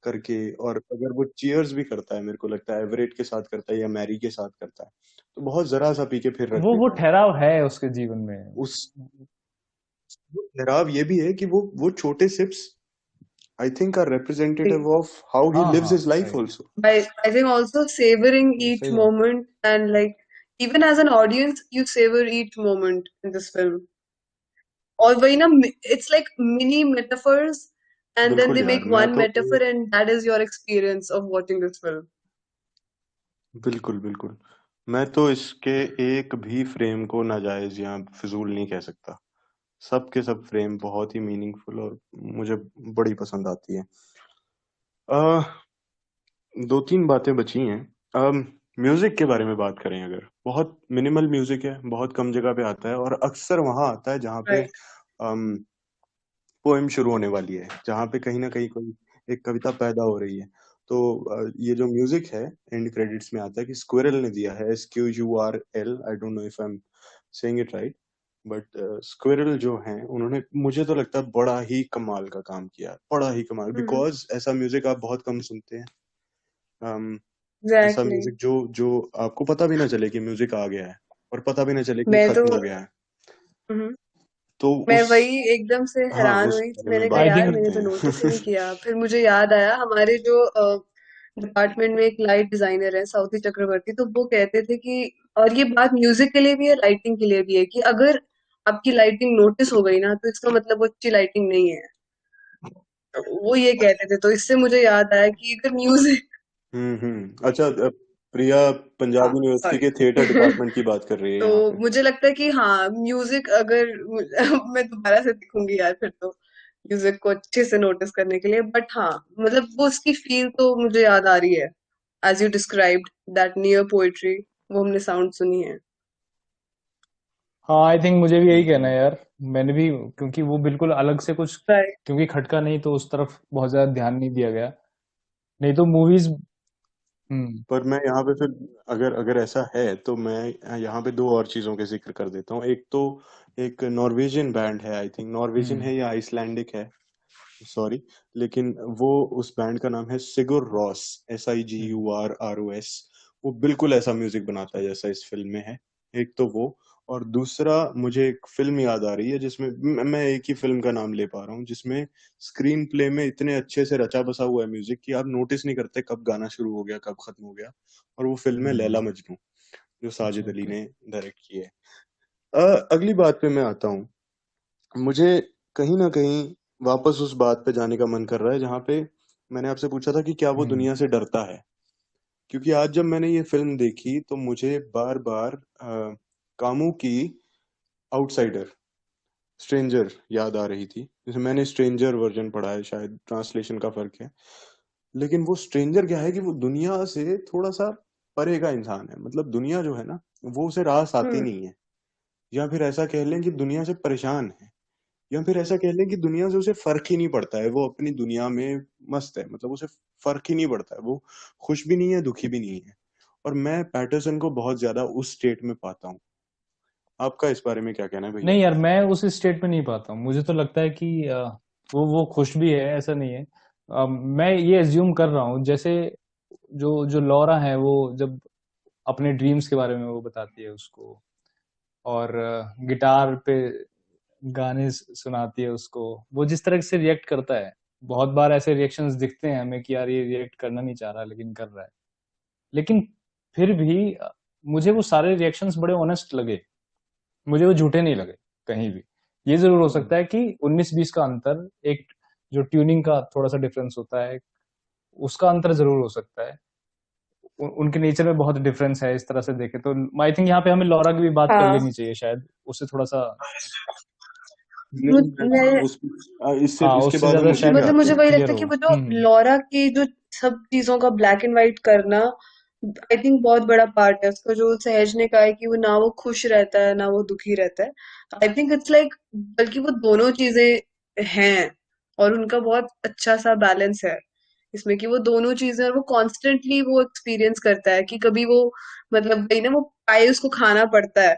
करके, और अगर वो चीयर्स भी करता है, मेरे को लगता है एवरेट के साथ करता है या मैरी के साथ करता है, तो बहुत जरा सा पी के फिर रख वो देता है। ठहराव है उसके जीवन में। उस वो ठहराव ये भी है कि वो छोटे sips I think are representative of how he हाँ लिव्स हाँ हिज लाइफ सही। Also. I think also savoring each सही बात। moment, and like even as an audience, you savor each moment in this film. और वही ना, it's like mini metaphors, and then बिल्कुल they यार, make मैं one तो metaphor, and that is your experience of watching this film. बिल्कुल बिल्कुल, मैं तो इसके एक भी फ्रेम को नाजायज या फिजूल नहीं कह सकता। सब के सब फ्रेम बहुत ही मीनिंगफुल और मुझे बड़ी पसंद आती है। अह दो तीन बातें बची हैं। म्यूजिक के बारे में बात करें, अगर बहुत मिनिमल म्यूजिक है, बहुत कम जगह पे आता है और अक्सर वहां आता है जहाँ पे Right. पोएम शुरू होने वाली है, जहाँ पे कहीं ना कहीं कोई एक कविता पैदा हो रही है। तो ये जो म्यूजिक है एंड क्रेडिट्स में आता है कि स्क्विरल ने दिया है, SQURL, I don't know if I am saying it right, but squirrel जो हैं उन्होंने, मुझे तो लगता है बड़ा ही कमाल का काम किया, बड़ा ही कमाल, Mm-hmm. बिकॉज ऐसा म्यूजिक आप बहुत कम सुनते हैं। अम, ऐसा Exactly. म्यूजिक जो जो आपको पता भी ना चले कि म्यूजिक आ गया है, और पता भी ना चले कि मैं तो खत्म हो गया है। हम्म, तो मैं उस वही एकदम से हाँ, हैरान उस हुई। बारे में मैंने कहा बात आई यार, थिंक मैंने करते तो नोटिस ही हैं। नहीं किया। फिर मुझे याद आया, हमारे जो डिपार्टमेंट में एक लाइट डिजाइनर है, साउथी चक्रवर्ती, तो वो कहते थे कि, और ये बात म्यूजिक के लिए भी है, लाइटिंग के लिए भी है, कि अगर आपकी लाइटिंग नोटिस हो गई ना, तो इसका मतलब वो अच्छी लाइटिंग नहीं है। तो वो ये कहते थे, तो इससे मुझे याद आया कि अगर म्यूजिक। अच्छा, प्रिया हाँ, पंजाब यूनिवर्सिटी सॉरी। के थिएटर डिपार्टमेंट की बात कर रही है तो यहाँ पे। मुझे लगता है कि हाँ, म्यूजिक अगर मैं दोबारा से देखूंगी यार फिर तो, म्यूजिक को अच्छे से नोटिस करने के लिए। बट हाँ, मतलब वो उसकी फील तो मुझे याद आ रही है, as you described that near poetry, वो हमने साउंड सुनी है। हाँ आई थिंक मुझे भी यही कहना है हम्म। यार। मैंने भी, क्योंकि वो बिल्कुल अलग से कुछ, राइट। क्योंकि खटका नहीं तो उस तरफ बहुत ज्यादा ध्यान नहीं दिया गया। नहीं तो मूवीज। हम्म। पर मैं यहाँ पे फिर, अगर अगर ऐसा है तो मैं यहाँ पे दो और चीजों के जिक्र कर देता हूँ। एक तो एक नॉर्वेजियन बैंड है, आई थिंक नॉर्वेजियन हम्म। है या आइसलैंडिक है, सॉरी, लेकिन वो उस बैंड का नाम है सिगुर रॉस, हम्म। SIGURROS। वो बिल्कुल ऐसा म्यूजिक बनाता है जैसा इस फिल्म में है। एक तो वो, और दूसरा मुझे एक फिल्म याद आ रही है जिसमें मैं एक ही फिल्म का नाम ले पा रहा हूँ, जिसमें स्क्रीन प्ले में इतने अच्छे से रचा बसा हुआ है म्यूजिक कि आप नोटिस नहीं करते कब गाना शुरू हो गया कब खत्म हो गया। और वो फिल्म है लैला हम्म। मजनू, जो अच्छा साजिद अली ओके। ने डायरेक्ट की है। अगली बात पे मैं आता हूँ। मुझे कहीं ना कहीं वापस उस बात पे जाने का मन कर रहा है जहाँ पे मैंने आपसे पूछा था कि क्या वो हम्म। दुनिया से डरता है। क्योंकि आज जब मैंने ये फिल्म देखी तो मुझे बार बार कामू की आउटसाइडर, स्ट्रेंजर याद आ रही थी। जैसे मैंने स्ट्रेंजर वर्जन पढ़ा है, शायद ट्रांसलेशन का फर्क है, लेकिन वो स्ट्रेंजर क्या है कि वो दुनिया से थोड़ा सा परे का इंसान है। मतलब दुनिया जो है ना, वो उसे रास आती हम्म। नहीं है, या फिर ऐसा कह लें कि दुनिया से परेशान है, या फिर ऐसा कह लें कि दुनिया से उसे फर्क ही नहीं पड़ता है। वो अपनी दुनिया में मस्त है, मतलब उसे फर्क ही नहीं पड़ता है। वो खुश भी नहीं है, दुखी भी नहीं है। और मैं पैटरसन को बहुत ज्यादा उस स्टेट में पाता हूँ। आपका इस बारे में क्या कहना है भैया? नहीं यार, मैं उस स्टेट में नहीं पाता हूँ। मुझे तो लगता है कि वो खुश भी है, ऐसा नहीं है। मैं ये एज्यूम कर रहा हूँ, जैसे जो जो लॉरा है वो जब अपने ड्रीम्स के बारे में वो बताती है उसको, और गिटार पे गाने सुनाती है उसको। वो जिस तरह से रिएक्ट करता है, बहुत बार ऐसे रिएक्शंस दिखते हैं हमें कि यार ये रिएक्ट करना नहीं चाह रहा लेकिन कर रहा है। लेकिन फिर भी मुझे वो सारे रिएक्शंस बड़े ऑनेस्ट लगे, मुझे वो झूठे नहीं लगे कहीं भी। ये जरूर हो सकता है कि 19-20 का अंतर, एक जो ट्यूनिंग का थोड़ा सा डिफरेंस होता है, उसका अंतर जरूर हो सकता है। उनके नेचर में बहुत डिफरेंस है इस तरह से देखे तो। आई थिंक यहाँ पे हमें लॉरा की भी बात कर हाँ लेनी चाहिए शायद, उससे थोड़ा सा। लेकिन मैं उस इससे हाँ, इसके उससे बाद हम ज्यादा उसी शायद पे मतलब आते मुझे हैं। वही क्लियर लगता है कि होगा। वो जो लॉरा की जो सब चीजों का ब्लैक एंड व्हाइट करना आई थिंक बहुत बड़ा पार्ट है उसका। जो सहज ने कहा है कि वो ना वो खुश रहता है ना वो दुखी रहता है, आई थिंक इट्स लाइक बल्कि वो दोनों चीजें हैं और उनका बहुत अच्छा सा बैलेंस है इसमें कि वो दोनों चीजें, और वो कॉन्स्टेंटली वो एक्सपीरियंस करता है कि कभी वो मतलब वही ना वो पाए उसको खाना पड़ता है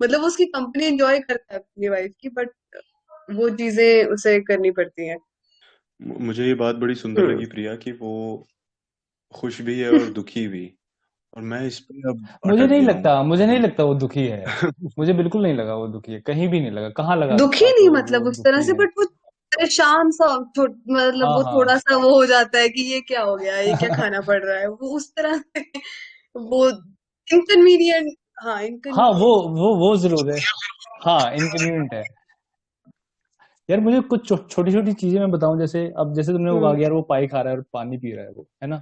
मतलब वो उसकी कंपनी एंजॉय करता है अपनी वाइफ की, बट वो चीजें उसे करनी पड़ती हैं। मुझे ये बात बड़ी सुंदर हुँ। लगी प्रिया कि वो खुश भी है और दुखी भी। और मैं इस पे अब मुझे अटक नहीं गया हूँ लगता, मुझे नहीं कि लगता वो दुखी है। मुझे बिल्कुल नहीं लगा वो दुखी है, कहीं भी नहीं लगा। कहाँ लगा दुखी नहीं आपको वो मतलब उस तरह दुखी से, है? बट वो परेशान सा मतलब हाँ वो हाँ थोड़ा-सा वो हो जाता है कि ये क्या हो गया? ये क्या खाना पड़ रहा है? वो उस तरह से वो इनकन्वीनिएंट, हाँ, हाँ, वो इनकन्वीनिएंट। वो जरूर है। हाँ, इनकन्वीनियंट है। यार मुझे कुछ छोटी छोटी चीजें मैं बताऊं, जैसे अब जैसे तुमने वो कहा हुँ, कि यार वो पाई खा रहा है और पानी पी रहा है, वो है ना।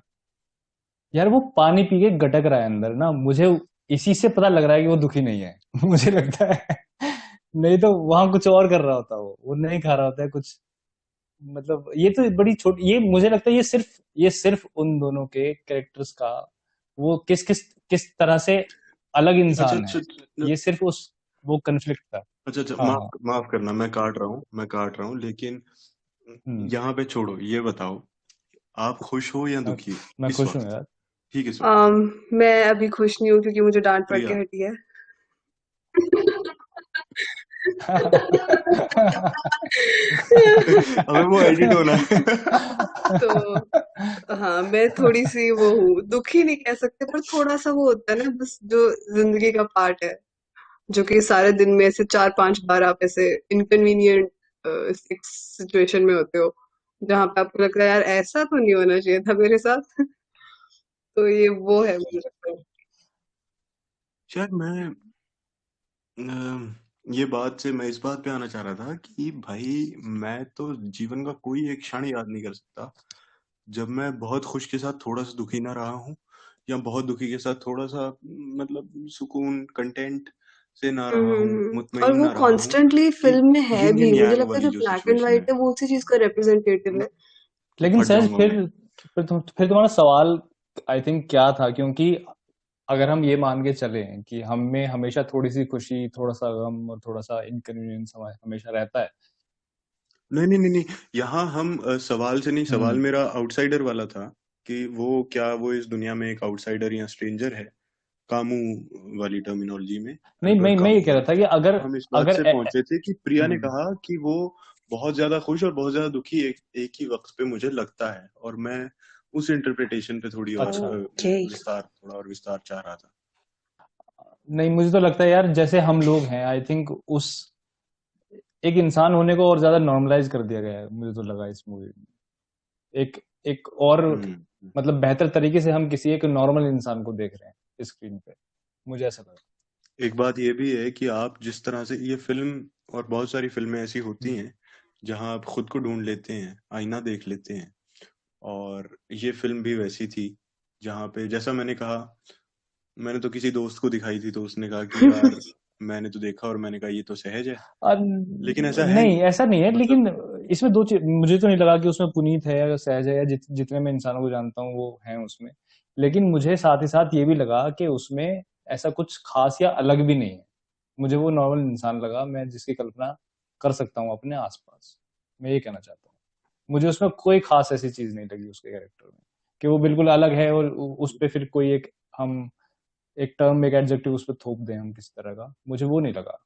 यार वो पानी पी के गटक रहा है अंदर ना, मुझे इसी से पता लग रहा है कि वो दुखी नहीं है। मुझे लगता है, नहीं तो वहां कुछ और कर रहा होता, वो नहीं खा रहा होता है कुछ। मतलब ये तो बड़ी छोटी, ये मुझे लगता है ये सिर्फ उन दोनों के कैरेक्टर्स का, वो किस तरह से अलग अच्छा इंसान अच्छा है, ये सिर्फ उस वो कन्फ्लिक्ट था। अच्छा अच्छा, हाँ हाँ। माफ माफ करना, मैं काट रहा हूँ लेकिन हम्म। यहाँ पे छोड़ो, ये बताओ, आप खुश हो या मैं दुखी मैं इस खुश हूँ वक्त? यार। ठीक है, इस वक्त। मैं अभी खुश नहीं हूँ क्योंकि मुझे डाँट पड़ के प्रिया। हटी है। अबे वो एडिट होना है। तो हाँ, मैं थोड़ी-सी वो हूँ, दुखी नहीं कह सकते पर थोड़ा-सा वो होता है ना बस जो ज़िंदगी का पार्ट है। जो कि सारे दिन में ऐसे 4-5 बार आप ऐसे इनकन्वीनियंट एक सिचुएशन में होते हो, जहाँ पे आपको लगता है यार ऐसा तो नहीं होना चाहिए था मेरे साथ। तो ये वो है मुझे लगता है। शायद ये बात से मैं इस बात पे आना चाह रहा था कि भाई, मैं तो जीवन का कोई एक क्षण याद नहीं कर सकता जब मैं बहुत खुश के साथ थोड़ा सा दुखी ना रहा हूँ, या बहुत दुखी के साथ थोड़ा सा मतलब सुकून कंटेंट से ना रहा हूँ, और मुतमईन वो ना रहा हूँ। कॉन्स्टेंटली कि फिल्म में है यिन या भी, मुझे यांग लगता है वाली जो जो ब्लैक एंड सिचुएशन व्हाइट है, है वो उसी चीज का रिप्रेजेंटेटिव है। तो लेकिन फट सहज जाऊंगा मैं। फिर तुम्हारा सवाल आई थिंक क्या था, क्योंकि अगर हम ये मान के चले कि हम में हमेशा थोड़ी सी खुशी, थोड़ा सा गम और थोड़ा सा इनकन्वीनियंस हमेशा रहता है। नहीं नहीं नहीं नहीं, यहाँ हम सवाल से नहीं, सवाल हम्म। मेरा आउटसाइडर वाला था कि वो क्या वो इस दुनिया में एक आउटसाइडर या स्ट्रेंजर है, कामू वाली टर्मिनोलॉजी में, नहीं, अल्बर्ट मैं ये कामू कह रहा वाली। था कि अगर तो हम इस बात अगर से ए, ए, पहुंचे थे कि प्रिया ने हम्म, कहा कि वो बहुत ज्यादा खुश और बहुत ज्यादा दुखी एक ही वक्त पे मुझे लगता है, और मैं उस इंटरप्रिटेशन पे थोड़ी और अच्छा। ओके। थोड़ा और विस्तार चाह रहा था। नहीं, मुझे तो लगता है यार जैसे हम लोग हैं, आई थिंक उस एक इंसान होने को और ज्यादा नॉर्मलाइज कर दिया गया है, मुझे तो लगा इस मूवी में। एक एक और हम्म। मतलब बेहतर तरीके से हम किसी एक नॉर्मल इंसान को देख रहे हैं स्क्रीन पे, मुझे ऐसा लगा। एक बात ये भी है कि आप जिस तरह से ये फिल्म, और बहुत सारी फिल्में ऐसी होती हम्म। हैं जहां आप खुद को ढूंढ लेते हैं, आईना देख लेते हैं, और ये फिल्म भी वैसी थी जहां पे, जैसा मैंने कहा, मैंने तो किसी दोस्त को दिखाई थी तो उसने कहा कि यार मैंने तो देखा, और मैंने कहा ये तो सहज है, लेकिन ऐसा है नहीं, नहीं। ऐसा नहीं है, मतलब लेकिन इसमें दो चीज मुझे तो नहीं लगा कि उसमें पुनीत है या सहज है या जितने मैं इंसानों को जानता हूँ वो हैं उसमें। लेकिन मुझे साथ ही साथ ये भी लगा कि उसमें ऐसा कुछ खास या अलग भी नहीं है। मुझे वो नॉर्मल इंसान लगा, मैं जिसकी कल्पना कर सकता हूँ अपने आसपास। मैं ये कहना चाहता हूँ, मुझे उसमें कोई खास ऐसी चीज नहीं लगी उसके कैरेक्टर में कि वो बिल्कुल अलग है और उस पे फिर कोई एक हम एक टर्म, एक एडजेक्टिव उस पर थोप दें हम किसी तरह का, मुझे वो नहीं लगा।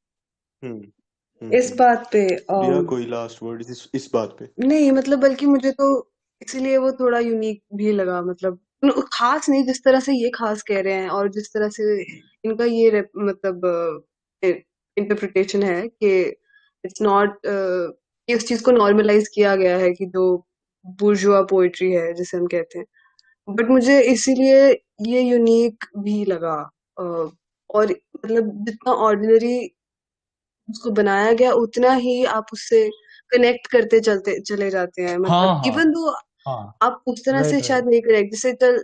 हम्म इस बात पे प्रिया, कोई लास्ट वर्ड इस बात पे? नहीं मतलब बल्कि मुझे तो इसीलिए वो थोड़ा यूनिक भी लगा, मतलब खास नहीं जिस तरह से ये खास कह रहे हैं और जिस तरह से इनका ये मतलब इंटरप्रिटेशन है कि इट्स नॉट कि उस चीज को नॉर्मलाइज किया गया है कि जो बुर्जुआ पोइट्री है जिसे हम कहते हैं, बट मुझे इसीलिए ये यूनिक भी लगा। अ, और मतलब जितना ऑर्डिनरी उसको बनाया गया उतना ही आप उससे कनेक्ट करते चलते चले जाते हैं, हाँ मतलब हाँ इवन दो हाँ, आप उस तरह से राइट शायद राइट। नहीं कनेक्ट जैसे चल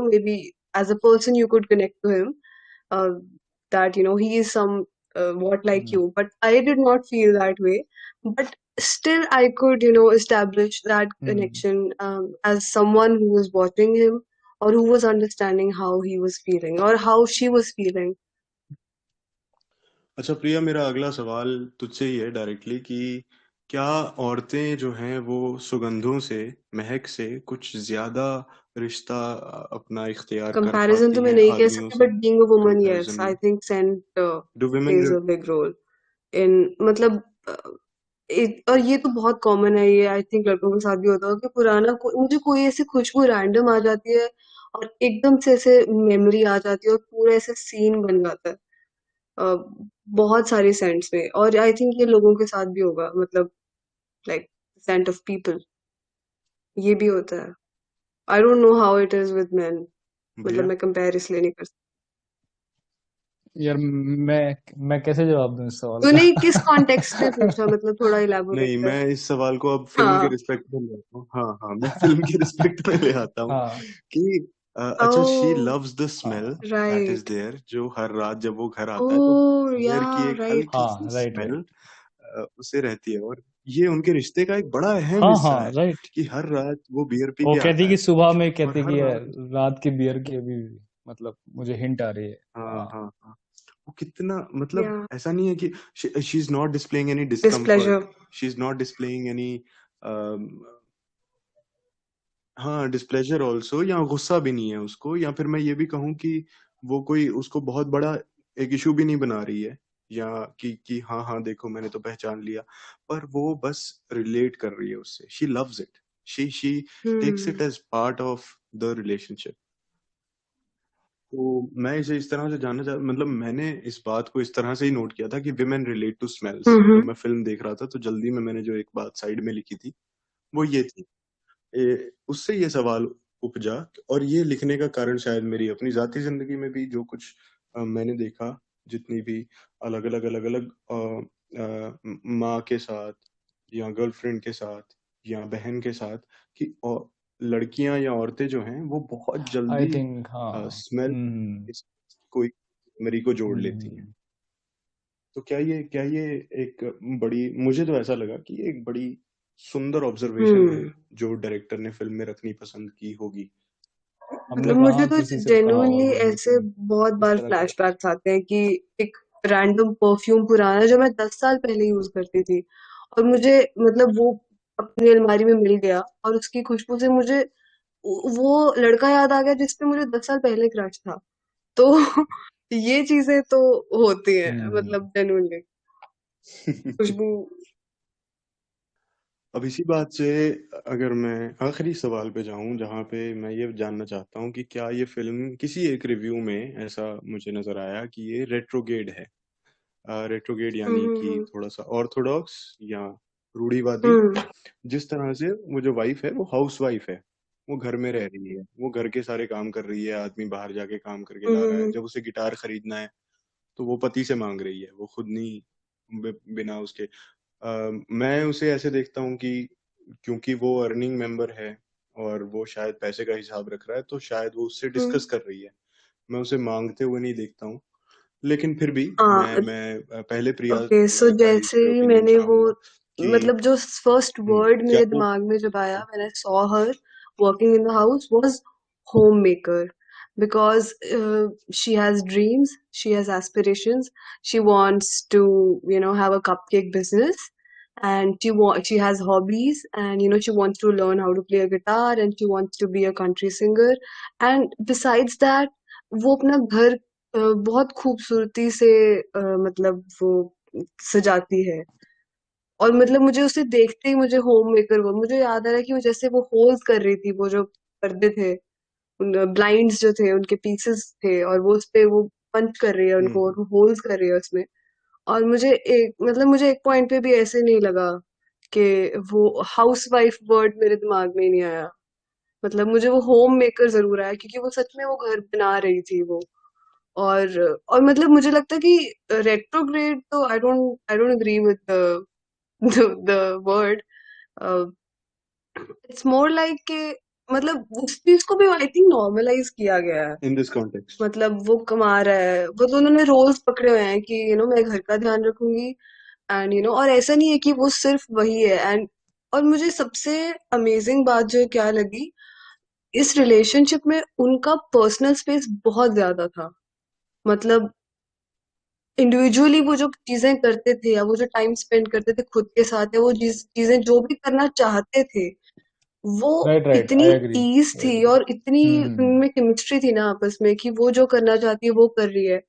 maybe as a person you could connect to him that he is some what like you, but I did not feel that way. But still I could establish that hmm. connection as someone who was watching him or who was understanding how he was feeling or how she was feeling. अच्छा प्रिया, मेरा अगला सवाल तुझसे ही है directly कि क्या औरतें जो हैं वो सुगंधों से, महक से कुछ ज्यादा रिश्ता अपना इख्तियार कर Comparison पाती तो मैं हैं नहीं कह आदमियों सकती, से but being a woman, yes, comparison I में? think scent do plays women a big role in मतलब और ये तो बहुत कॉमन है, ये आई थिंक लड़कों के साथ भी होता होगा कि मुझे कोई ऐसी खुशबू रैंडम आ जाती है और एकदम से ऐसे मेमोरी आ जाती है और पूरा ऐसे सीन बन जाता है अ, बहुत सारी सेंट्स में, और आई थिंक ये लोगों के साथ भी होगा, मतलब लाइक सेंट ऑफ पीपल ये भी होता है। I don't know how it is with main, मतलब भैया? मैं कंपेयर इसलिए नहीं कर सकती। यार मैं कैसे जवाब दूं इस सवाल का? तूने किस कॉन्टेक्स्ट में पूछा, मतलब थोड़ा इलेबोरेट नहीं, कर। मैं इस सवाल को अब फिल्म के हाँ। रिस्पेक्ट में ले आता हूँ। हाँ हाँ, मैं फिल्म के रिस्पेक्ट में ले आता हूँ हाँ कि अच्छा, she oh loves the smell हाँ दैट इज राइट। देयर, जो हर रात जब वो घर आता है तो ओह या बियर की एक राइट। हल्की सी हाँ, राइट राइट। स्मेल उसे रहती है, और ये उनके रिश्ते का एक बड़ा अहम हाँ हिस्सा हाँ, है राइट। कि हर रात वो बियर पी वो के कहती आता कि है सुबह में और कहती हर कि रात। रात की बियर की अभी मतलब मुझे हिंट आ रही है। हाँ हाँ हाँ हाँ, वो कितना, मतलब या ऐसा नहीं है कि she is not displaying any displeasure. Discomfort, she is not displaying any, हाँ, डिस्प्लेजर ऑल्सो, या गुस्सा भी नहीं है उसको, या फिर मैं ये भी कहूँ कि वो कोई उसको बहुत बड़ा एक इशू भी नहीं बना रही है, या कि हाँ हाँ देखो मैंने तो पहचान लिया, पर वो बस रिलेट कर रही है उससे। She loves it, she takes hmm it as part of the relationship. तो मैं इसे इस तरह से जानना चाह, मतलब मैंने इस बात को इस तरह से ही नोट किया था कि विमेन रिलेट टू स्मेल्स। जब हम्म मैं फिल्म देख रहा था तो जल्दी में मैंने जो एक बात साइड में लिखी थी वो ये थी, उससे ये सवाल उपजा। और ये लिखने का कारण शायद मेरी अपनी जाती जिंदगी में भी जो कुछ मैंने देखा, जितनी भी अलग अलग माँ के साथ या गर्लफ्रेंड के साथ या बहन के साथ, कि लड़कियां या औरतें जो हैं वो बहुत आई जल्दी थिंक हाँ। स्मेल हम्म कोई मेमोरी को जोड़ लेती हैं। हम्म। तो क्या ये एक बड़ी, मुझे तो ऐसा लगा कि ये एक बड़ी सुंदर ऑब्जर्वेशन है हम्म। जो डायरेक्टर ने फिल्म में रखनी पसंद की होगी। हमने मतलब मुझे कहाँ तो किसी से कहा जेन्युइनली होगा, ऐसे लेकिन बहुत इस बार तरह का। फ्लैशबैक्स आते हैं कि एक रैंडम परफ्यूम पुराना जो मैं 10 साल पहले यूज करती थी और मुझे मतलब वो अपनी अलमारी में मिल गया और उसकी खुशबू से मुझे वो लड़का याद आ गया जिसपे मुझे 10 साल पहले क्रश था। तो ये चीजें तो होती हैं, हम्म। मतलब जेन्युइनली खुशबू। अब इसी बात से अगर मैं आखिरी सवाल पे जाऊं, जहां पे मैं ये जानना चाहता हूं कि क्या ये फिल्म किसी एक रिव्यू में ऐसा मुझे नजर आया कि ये रेट्रोगेड है। रेट्रोगेड यानी कि हम्म थोड़ा सा ऑर्थोडॉक्स या रूढ़िवादी। हम्म जिस तरह से वो जो वाइफ है वो हाउस वाइफ है, वो घर में रह रही है, वो घर के सारे काम कर रही है, आदमी बाहर जाके काम करके ला रहा है, हम्म जब उसे गिटार खरीदना है तो वो पति से मांग रही है, वो खुद नहीं, बिना उसके। मैं उसे ऐसे देखता हूँ कि क्योंकि वो अर्निंग मेंबर है और वो शायद पैसे का हिसाब रख रहा है, तो शायद वो उससे हम्म। डिस्कस कर रही है। मैं उसे मांगते हुए नहीं देखता हूँ, लेकिन फिर भी हाँ। मैं पहले प्रिया ओके, सो का इस जैसे पे ही ओपिनियन मैंने वो चाहूंगा कि मतलब जो फर्स्ट वर्ड क्या मेरे वो। दिमाग में जब आया when I saw her working in the house was homemaker, because she has dreams, she has aspirations, she wants to have a cupcake business, and she has hobbies, and she wants to learn how to play a guitar, and she wants to be a country singer, and besides that वो अपना घर बहुत खूबसूरती से मतलब वो सजाती है। और मतलब मुझे उसे देखते ही मुझे होम मेकर वो मुझे याद आ रहा है कि वो जैसे वो होल्स कर रही थी, वो जो पर्दे थे, ब्लाइंड्स जो थे उनके पीसेस थे और वो उस पे वो पंच कर रही है उनको और हम्म वो होल्स कर रही है उसमें। और मुझे एक पॉइंट पे भी ऐसे नहीं लगा कि वो हाउसवाइफ वर्ड मेरे दिमाग में ही नहीं आया। मतलब मुझे वो होम मेकर जरूर आया, क्योंकि वो सच में वो घर बना रही थी वो। और मतलब मुझे लगता है कि रेट्रोग्रेड तो I don't agree with the word. It's more like के मतलब उस चीज को भी आई थिंक नॉर्मलाइज किया गया है। In this context. मतलब वो कमा रहा है, वो तो उन्होंने रोल्स पकड़े हुए हैं कि मैं घर का ध्यान रखूंगी। एंड और ऐसा नहीं है कि वो सिर्फ वही है। एंड और मुझे सबसे अमेजिंग बात जो क्या लगी, इस रिलेशनशिप में उनका पर्सनल स्पेस बहुत ज्यादा था। मतलब इंडिविजुअली वो जो चीजें करते थे, या वो जो टाइम स्पेंड करते थे खुद के साथ, या वो चीजें जो भी करना चाहते थे, वो राइट राइट, इतनी आई एग्री, ईज आई थी एग्री। और इतनी हम्म। उनमें केमिस्ट्री थी ना आपस में, कि वो जो करना चाहती है वो कर रही है,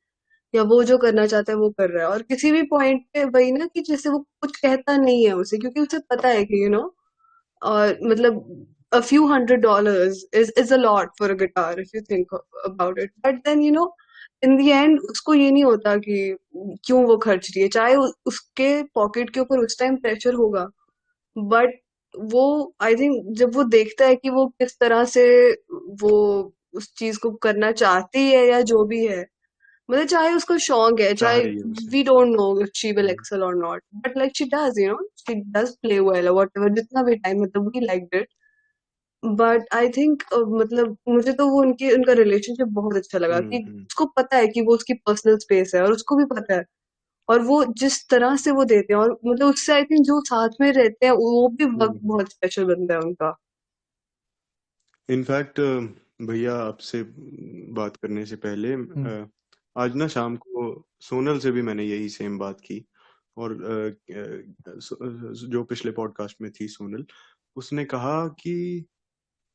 या वो जो करना चाहता है वो कर रहा है। और किसी भी पॉइंट पे वही ना, कि जैसे वो कुछ कहता नहीं है उसे, क्योंकि उसे पता है कि और मतलब a few $100 is a lot for a guitar if you think about it. But then in the end उसको ये नहीं होता कि क्यों वो खर्च रही है, चाहे उसके पॉकेट के ऊपर उस टाइम प्रेशर होगा। बट वो आई थिंक जब वो देखता है कि वो किस तरह से वो उस चीज को करना चाहती है, या जो भी है, मतलब चाहे उसको शौक है, चाह चाहे रही है उसे। We don't know if she will hmm, excel or not, but like she does play well or whatever, जितना भी टाइम मतलब we liked it। But I think मतलब मुझे तो वो उनका रिलेशनशिप बहुत अच्छा लगा, कि हम्म। उसको पता है कि वो उसकी पर्सनल स्पेस है, और उसको भी पता है। और वो जिस तरह से वो देते हैं, और मतलब उससे आई थिंक जो साथ में रहते हैं वो भी वक्त हम्म। बहुत स्पेशल बनता है उनका। इनफैक्ट भैया आपसे बात करने से पहले हम्म। आज ना शाम को सोनल से भी मैंने यही सेम बात की। और जो पिछले पॉडकास्ट में थी सोनल, उसने कहा कि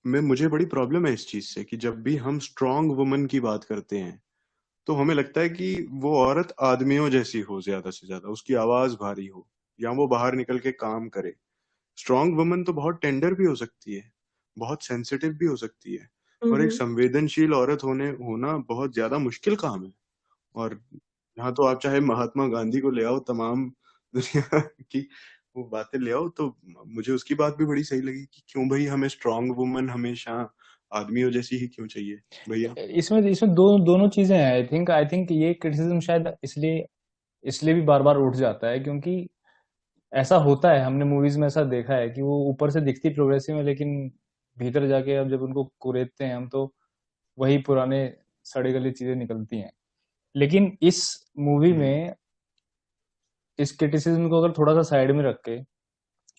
मैं मुझे बड़ी प्रॉब्लम है इस चीज से कि जब भी हम स्ट्रांग वुमन की बात करते हैं तो हमें लगता है कि वो औरत आदमियों जैसी हो, ज्यादा से ज्यादा उसकी आवाज भारी हो, या वो बाहर निकल के काम करे। स्ट्रांग वुमन तो बहुत टेंडर भी हो सकती है, बहुत सेंसिटिव भी हो सकती है। और एक हम्म। संवेदनशील औरत होना बहुत ज्यादा मुश्किल काम है। और यहाँ तो आप चाहे महात्मा गांधी को ले आओ, तमाम दुनिया की वो बातें ले आओ, तो मुझे उसकी बात भी बड़ी सही लगी कि क्यों भाई हमें स्ट्रांग वुमन हमेशा आदमियों जैसी ही क्यों चाहिए भैया। इसमें इसमें दोनों चीजें हैं। आई थिंक ये क्रिटिसिज्म शायद इसलिए इसलिए भी बार बार उठ जाता है, क्योंकि ऐसा होता है, हमने मूवीज में ऐसा देखा है कि वो ऊपर से दिखती प्रोग्रेसिव है, लेकिन भीतर जाके अब जब उनको कुरेदते हैं हम, तो वही पुराने सड़े गली चीजें निकलती हैं। लेकिन इस मूवी हम्म। में इस क्रिटिसिज्म को अगर थोड़ा सा साइड में रख के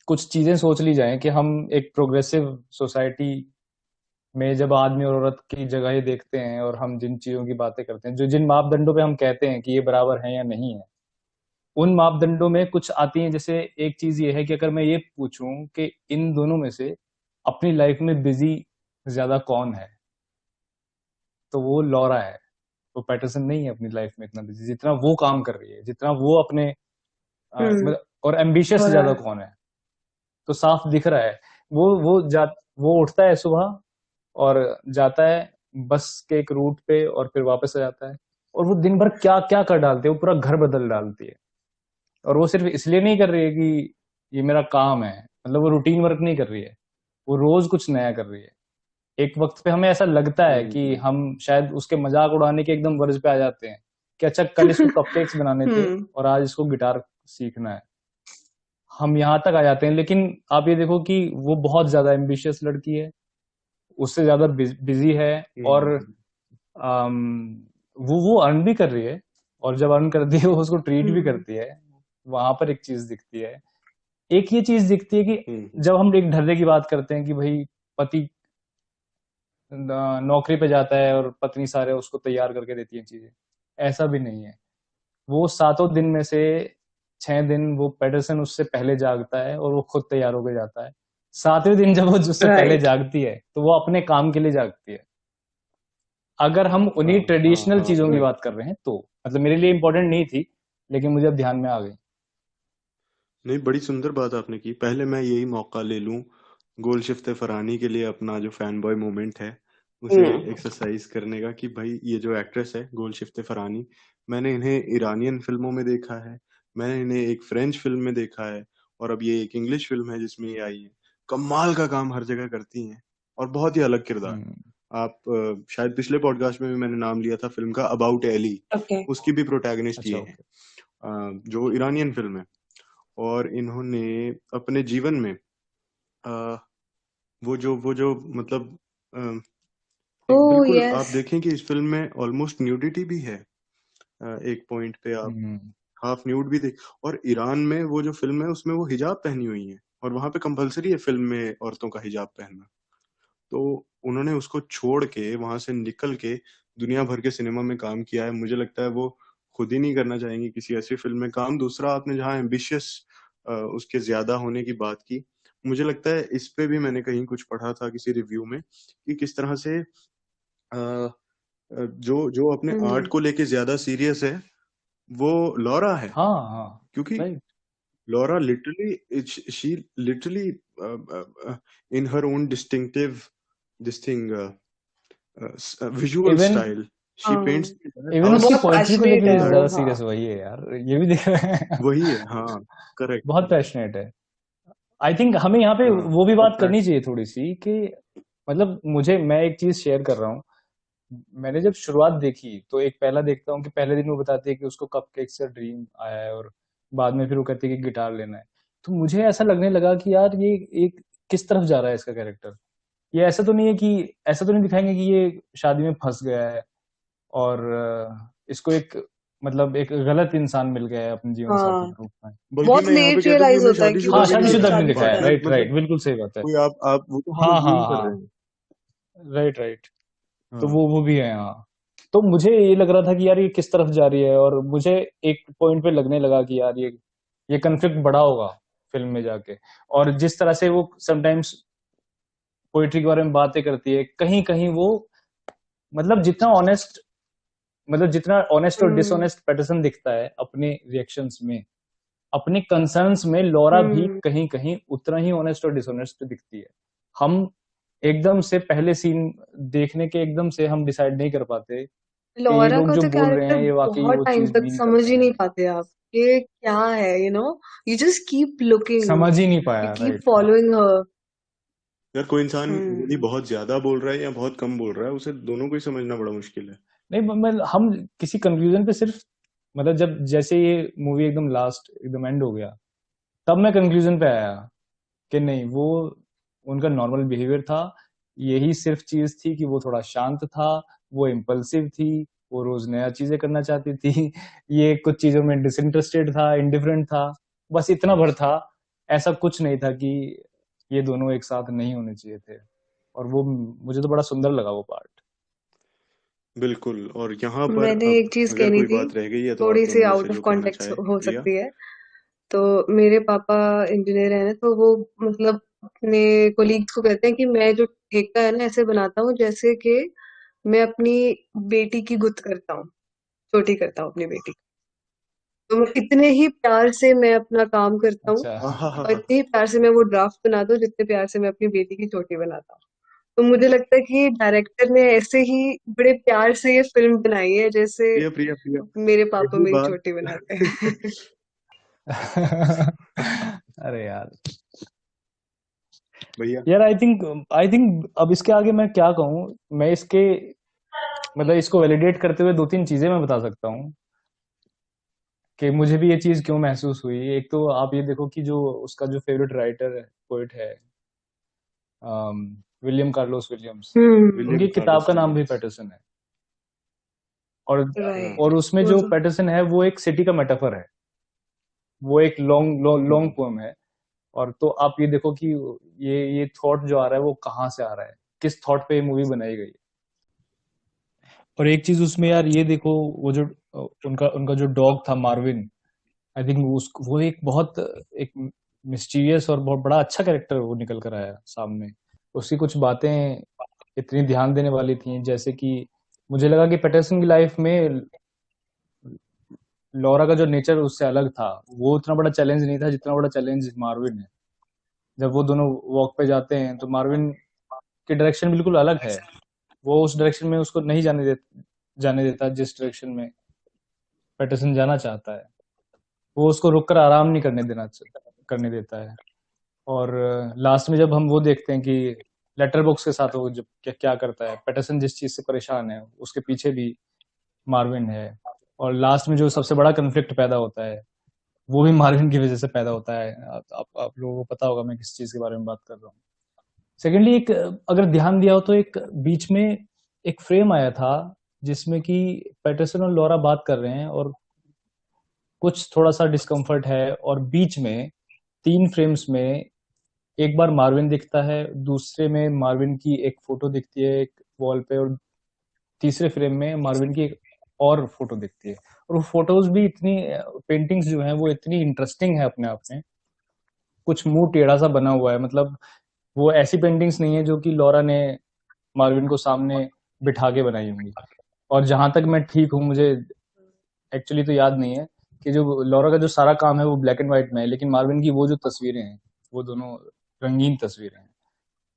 कुछ चीजें सोच ली जाएं कि हम एक प्रोग्रेसिव सोसाइटी में जब आदमी और औरत की जगह ही देखते हैं, और हम जिन चीजों की बातें करते हैं, जो जिन मापदंडों पे हम कहते हैं कि ये बराबर है या नहीं है, उन मापदंडों में कुछ आती हैं। जैसे एक चीज ये है कि अगर मैं ये पूछूं कि इन दोनों में से अपनी लाइफ में बिजी ज्यादा कौन है, तो वो लॉरा है। वो पैटरसन नहीं है अपनी लाइफ में इतना बिजी जितना वो काम कर रही है, जितना वो अपने हम्म। और एम्बिशियस हो रहा ज्यादा है। कौन है। तो साफ दिख रहा है। वो उठता है सुबह और जाता है बस के एक रूट पे, और फिर वापस आ जाता है। और वो दिन भर क्या क्या कर डालती है, वो पूरा घर बदल डालती है। और वो सिर्फ इसलिए नहीं कर रही है कि ये मेरा काम है, मतलब वो रूटीन वर्क नहीं कर रही है, वो रोज कुछ नया कर रही है। एक वक्त पे हमें ऐसा लगता है कि हम्म। हम शायद उसके मजाक उड़ाने के एकदम वर्ज पे आ जाते हैं कि अच्छा, कल इसको कपकेक्स बनाने थे हम्म। और आज इसको गिटार सीखना है। हम यहाँ तक आ जाते हैं। लेकिन आप ये देखो कि वो बहुत ज्यादा एम्बिशियस लड़की है, उससे ज्यादा बिजी है। और हम्म। अम, वो अर्न भी कर रही है, और जब अर्न करती है वो उसको ट्रीट भी हम्म। करती है। वहां पर एक चीज दिखती है। एक ये चीज दिखती है कि हम्म। जब हम एक ढर्रे की बात करते हैं कि भाई पति नौकरी पे जाता है और पत्नी सारे उसको तैयार करके देती है चीजें, ऐसा भी नहीं है। वो सातों दिन में से 6 दिन वो पेडरसन उससे पहले जागता है और वो खुद तैयार होकर जाता है। सातवें दिन जब वो उससे पहले राइट। जागती है तो वो अपने काम के लिए जागती है। अगर हम हाँ उन्हीं हाँ ट्रेडिशनल हाँ, चीजों की राइट। बात कर रहे हैं तो मतलब मेरे लिए इंपॉर्टेंट नहीं थी, लेकिन मुझे अब ध्यान में आ गई। नहीं, बड़ी सुंदर बात आपने की। पहले मैं यही मौका ले लूं गोलशिफ्ते फरहानी के लिए, अपना जो फैन बॉय मोमेंट है उसे एक्सरसाइज करने का कि भाई ये जो एक्ट्रेस है गोलशिफ्ते फरहानी, मैंने इन्हें ईरानियन फिल्मों में देखा है, मैंने इन्हें एक फ्रेंच फिल्म में देखा है, और अब ये एक इंग्लिश फिल्म है जिसमें ये आई है। कमाल का काम हर जगह करती हैं और बहुत ही अलग किरदार। आप शायद पिछले पॉडकास्ट में भी मैंने नाम लिया था फिल्म का अबाउट एली, ओके। उसकी भी प्रोटैगनिस्ट अच्छा ये हैं, ओके। जो ईरानियन फिल्म है। और इन्होंने अपने जीवन में अ, वो जो मतलब एक ओह बिल्कुल आप यस। देखें कि इस फिल्म में ऑलमोस्ट न्यूडिटी भी है। एक पॉइंट पे आप हाफ न्यूड भी देख, और ईरान में वो जो फिल्म है उसमें वो हिजाब पहनी हुई है, और वहां पे कंपलसरी है फिल्म में औरतों का हिजाब पहनना। तो उन्होंने उसको छोड़ के वहां से निकल के दुनिया भर के सिनेमा में काम किया है। मुझे लगता है वो खुद ही नहीं करना चाहेंगे किसी ऐसी फिल्म में काम। दूसरा, आपने जहाँ एम्बिशियस उसके ज्यादा होने की बात की, मुझे लगता है इस पे भी मैंने कहीं कुछ पढ़ा था किसी रिव्यू में कि किस तरह से जो जो अपने आर्ट को लेके ज्यादा सीरियस है वो लॉरा है। हाँ हाँ क्योंकि right. Laura literally she literally in her own distinctive this thing visual even style she paints even house. उसकी बहुत पोइट्री को लेके पैशनेट भी है वो, ज्यादा हाँ। सीरियस वही है यार, ये भी देख रहे हैं। वही है, हाँ, करेक्ट। बहुत पैशनेट है। आई थिंक हमें यहाँ पे हाँ, वो भी बहुत बात करनी पैशन। चाहिए थोड़ी सी कि मतलब मैं एक चीज शेयर कर रहा हूँ। मैंने जब शुरुआत देखी तो एक पहला देखता हूँ कि पहले दिन वो बताती है कि उसको कपकेक से ड्रीम आया है, और बाद में फिर वो कहती है कि गिटार लेना है। तो मुझे ऐसा लगने लगा कि यार ये एक किस तरफ जा रहा है इसका कैरेक्टर। ये ऐसा तो नहीं है कि ऐसा तो नहीं दिखाएंगे कि ये शादी में फंस गया है और इसको एक मतलब एक गलत इंसान मिल गया है अपने जीवन साथी हाँ, के रूप में। बल्कि बहुत मैं यहाँ पे लेट कहता हूँ कि रियलाइज उन्हें होता है कि वो शादीशुदा हाँ, भी नहीं शादीशुदा भी नहीं दिखाया, शादीशुदा दिखाया, है। पार्टनर राइट राइट, मतलब बिल्कुल सही बात है। कोई आप वो तो हाँ हाँ हनीमून कर हाँ, रहे हैं। Right right. तो हाँ, वो भी है हाँ। तो मुझे ये लग रहा था कि यार ये किस तरफ जा रही है, और मुझे एक पॉइंट पे लगने लगा कि यार ये कन्फ्लिक्ट बड़ा होगा फिल्म में जाके। और जिस तरह से वो समटाइम्स पोइट्री के बारे में बातें करती है, कहीं कहीं वो मतलब जितना ऑनेस्ट और हम्म डिसऑनेस्ट पैटर्सन दिखता है अपने रिएक्शंस में, अपने कंसर्न्स में लॉरा भी हम्म कहीं कहीं उतना ही ऑनेस्ट और डिसऑनेस्ट दिखती है। हम एकदम से पहले सीन देखने के एकदम से हम डिसाइड नहीं कर पाते कि ये लॉरा लोग का जो तो बोल रहे कैरेक्टर हैं ये वाकई बहुत वो टाइम चीज तक मीन समझ करते ही नहीं हैं। पाते आप ये क्या है, यू जस्ट कीप लुकिंग, समझ ही नहीं यू पाया, कीप राइट हाँ। Following her. यार कोई इंसान यदि हम्म बहुत ज्यादा बोल रहा है या बहुत कम बोल रहा है, उसे दोनों को ही समझना बड़ा मुश्किल है। नहीं हम किसी कंक्लूजन पे सिर्फ मतलब जब जैसे ये मूवी एकदम लास्ट एकदम एंड हो गया, तब मैं कंक्लूजन पे आया कि नहीं, वो उनका नॉर्मल बिहेवियर था। यही सिर्फ चीज थी कि वो थोड़ा शांत था, वो इम्पल्सिव थी, वो रोज नया चीजें करना चाहती थी। ये कुछ चीजों में डिसइंटरेस्टेड था, इंडिफरेंट था, बस इतना भर था। ऐसा कुछ नहीं था कि ये दोनों एक साथ नहीं होने चाहिए थे। और वो मुझे तो बड़ा सुंदर लगा वो पार्ट। बिल्कुल। और यहाँ पर मैंने अब एक चीज अगर कहनी कोई थी, बात रह गई है तो आप थोड़ी सी दोनों में से आउट ऑफ जो कहना कॉन्टेक्स्ट चाहे, हो प्रिया। सकती है। तो मेरे पापा इंजीनियर हैं ना, तो वो मतलब अपने कोलीग्स को कहते हैं कि मैं जो ठेका है ना ऐसे बनाता हूँ जैसे कि मैं अपनी बेटी की गुत्त करता हूँ, छोटी करता हूँ अपनी बेटी की। तो इतने ही प्यार से मैं अपना काम करता हूँ, अच्छा। हाँ हाँ हाँ और हाँ। इतने ही प्यार से मैं वो ड्राफ्ट बनाता हूँ जितने प्यार से मैं अपनी बेटी की चोटी बनाता हूँ। तो मुझे लगता है कि डायरेक्टर ने ऐसे ही बड़े प्यार से ये फिल्म बनाई है जैसे प्रिया प्रिया प्रिया, मेरे पापा यही मेरी बात। चोटी बनाते हैं। अरे यार। भैया। यार आई थिंक अब इसके आगे मैं क्या कहूँ। मैं इसके मतलब इसको वैलिडेट करते हुए दो तीन चीजें मैं बता सकता हूँ कि मुझे भी ये चीज क्यों महसूस हुई। एक तो आप ये देखो कि जो उसका जो फेवरेट राइटर है, पोइट है, विलियम कार्लोस विलियम्स, हम्म। उनकी विलियम किताब कार्लोस का नाम भी विलियम्स। पैटरसन है। और हाँ, राइट। और उसमें वो जो तो पैटरसन है वो एक सिटी का मेटाफर है। वो एक लॉन्ग लॉन्ग हम्म, पोएम है। और तो आप ये देखो कि ये थॉट जो आ रहा है वो कहाँ से आ रहा है, किस थॉट पे ये मूवी बनाई गई है। और एक चीज उसमें यार ये देखो, वो जो उनका उनका जो डॉग था मार्विन, आई थिंक वो एक बहुत एक मिस्टीरियस और बहुत बड़ा अच्छा कैरेक्टर वो निकल कर आया सामने। उसकी कुछ बातें इतनी ध्यान देने वाली थी, जैसे कि मुझे लगा कि पैटरसन की लाइफ में लॉरा का जो नेचर उससे अलग था, वो उतना बड़ा चैलेंज नहीं था जितना बड़ा चैलेंज मार्विन है। जब वो दोनों वॉक पे जाते हैं तो मार्विन की डायरेक्शन बिल्कुल अलग है। वो उस डायरेक्शन में उसको नहीं जाने देता जिस डायरेक्शन में पैटरसन जाना चाहता है। वो उसको रुककर आराम नहीं करने देता है। और लास्ट में जब हम वो देखते हैं कि लेटर बॉक्स के साथ वो जब क्या क्या करता है, पैटरसन जिस चीज से परेशान है उसके पीछे भी मार्विन है। और लास्ट में जो सबसे बड़ा कन्फ्लिक्ट पैदा होता है वो भी मार्विन की वजह से पैदा होता है। आप लोगों को पता होगा मैं किस चीज के बारे में बात कर रहा हूँ। सेकेंडली, एक अगर ध्यान दिया हो तो एक बीच में एक फ्रेम आया था जिसमें कि पैटरसन और लॉरा बात कर रहे हैं और कुछ थोड़ा सा डिस्कम्फर्ट है, और बीच में 3 फ्रेम्स में एक बार मार्विन दिखता है, दूसरे में मार्विन की एक फोटो दिखती है एक वॉल पे, और तीसरे फ्रेम में मार्विन की एक और फोटो दिखती है। और वो फोटोज भी इतनी, पेंटिंग्स जो हैं वो इतनी इंटरेस्टिंग है अपने आप में। कुछ मुंह टेढ़ा सा बना हुआ है, मतलब वो ऐसी पेंटिंग्स नहीं है जो कि लॉरा ने मार्विन को सामने बिठा के बनाई होंगी। और जहां तक मैं ठीक हूँ, मुझे एक्चुअली तो याद नहीं है कि जो लॉरा का जो सारा काम है वो ब्लैक एंड व्हाइट में है, लेकिन मार्विन की वो जो तस्वीरें हैं वो दोनों रंगीन तस्वीरें हैं।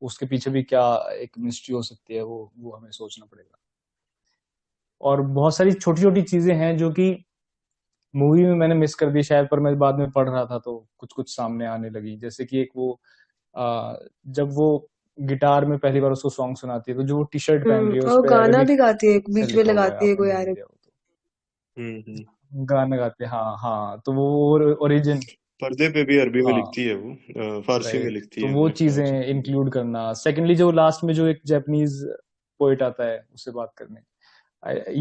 उसके पीछे भी क्या एक मिस्ट्री हो सकती है, वो हमें सोचना पड़ेगा। और बहुत सारी छोटी छोटी चीजें हैं जो कि मूवी में मैंने मिस कर दी शायद, पर मैं बाद में पढ़ रहा था तो कुछ कुछ सामने आने लगी। जैसे कि एक वो जब वो गिटार में पहली बार उसको सॉन्ग सुनाती है तो जो वो टी शर्ट पहन रही है उस और पे गाना भी अरेबिक गाती है, से बीच में लिखा हुआ है, लगाती है आपने कोई ध्यान आरे। दिया हो तो। हम्म। गाना गाते हैं, हाँ हाँ, तो वो ओरिजिन। पर्दे पे भी अरबी में हाँ, लिखती है वो, फारसी में राइट। लिखती तो है वो मेरे ख्याल चीजें से। इंक्लूड करना। सेकेंडली, जो लास्ट में जो एक जापानीज पोइट आता है उससे बात करने,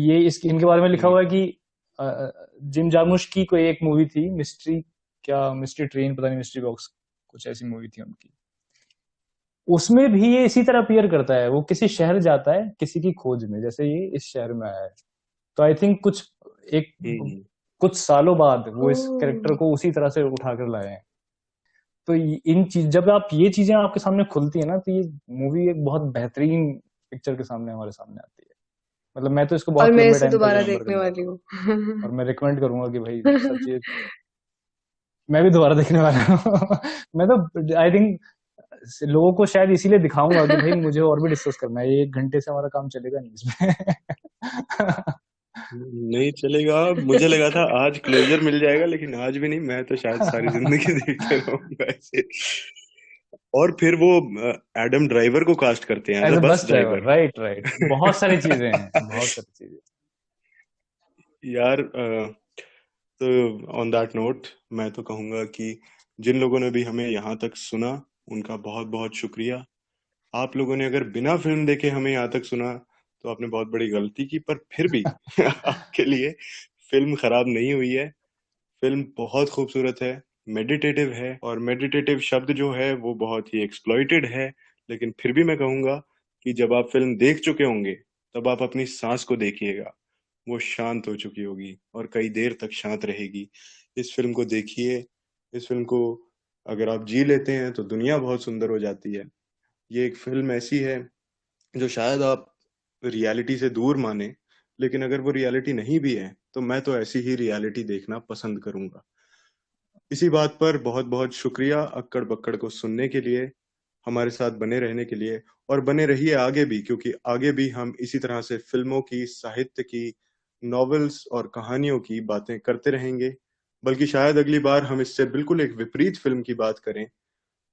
ये इनके बारे में लिखा हम्म। हुआ है कि जिम जामुश की कोई एक मूवी थी, मिस्ट्री, क्या मिस्ट्री ट्रेन, पता नहीं, मिस्ट्री बॉक्स, कुछ ऐसी मूवी थी उनकी। उसमें भी ये इसी तरह अपीयर करता है, वो किसी शहर जाता है किसी की खोज में, जैसे ये इस शहर में आया है। तो आई थिंक एक हम्म। कुछ सालों बाद वो इस कैरेक्टर ओह। को उसी तरह से उठाकर लाए हैं। तो इन चीज, जब आप ये चीजें आपके सामने खुलती है ना, तो ये मूवी एक बहुत बेहतरीन पिक्चर के सामने हमारे सामने आती है। मतलब मैं तो इसको और बहुत मैं लंबे इसे टाइम तक दोबारा रिमेम्बर देखने करने वाली वाला हूँ। हूँ। और मैं रिकमेंड करूंगा कि भाई सब चीज मैं भी दोबारा देखने वाला हूँ। मैं तो आई थिंक लोगों को शायद इसीलिए दिखाऊंगा कि भाई मुझे और भी डिस्कस करना है, ये 1 घंटे से हमारा काम चलेगा नहीं इसमें। नहीं चलेगा। मुझे लगा था आज क्लोजर मिल जाएगा, लेकिन आज भी नहीं। मैं तो शायद सारी जिंदगी देखते रहूंगा ऐसे। और फिर वो एडम ड्राइवर को कास्ट करते हैं एज एज अ अ बस bus driver, driver. Right right, बहुत सारी चीजें हैं, बहुत सारी चीजें। यार तो ऑन दैट नोट मैं तो कहूंगा कि जिन लोगों ने भी हमें यहाँ तक सुना उनका बहुत बहुत शुक्रिया। आप लोगों ने अगर बिना फिल्म देखे हमें यहाँ तक सुना तो आपने बहुत बड़ी गलती की, पर फिर भी आपके लिए फिल्म खराब नहीं हुई है। फिल्म बहुत खूबसूरत है, मेडिटेटिव है, और मेडिटेटिव शब्द जो है वो बहुत ही एक्सप्लॉइटेड है। लेकिन फिर भी मैं कहूंगा कि जब आप फिल्म देख चुके होंगे तब आप अपनी सांस को देखिएगा। वो शांत हो चुकी होगी और कई देर तक शांत रहेगी। इस फिल्म को देखिए। इस फिल्म को अगर आप जी लेते हैं तो दुनिया बहुत सुंदर हो जाती है। ये एक फिल्म ऐसी है जो शायद आप रियलिटी से दूर माने, लेकिन अगर वो रियलिटी नहीं भी है तो मैं तो ऐसी ही रियलिटी देखना पसंद करूंगा। इसी बात पर बहुत बहुत शुक्रिया अक्कड़ बक्कड़ को सुनने के लिए, हमारे साथ बने रहने के लिए। और बने रहिए आगे भी, क्योंकि आगे भी हम इसी तरह से फिल्मों की, साहित्य की, नॉवेल्स और कहानियों की बातें करते रहेंगे। बल्कि शायद अगली बार हम इससे बिल्कुल एक विपरीत फिल्म की बात करें।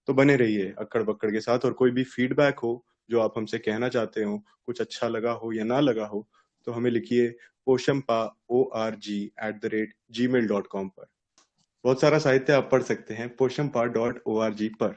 तो बने रहिए अक्कड़ बक्कड़ के साथ। और कोई भी फीडबैक हो जो आप हमसे कहना चाहते हो, कुछ अच्छा लगा हो या ना लगा हो, तो हमें लिखिए poshampa@gmail.com पर। बहुत सारा साहित्य आप पढ़ सकते हैं poshampa.org पर।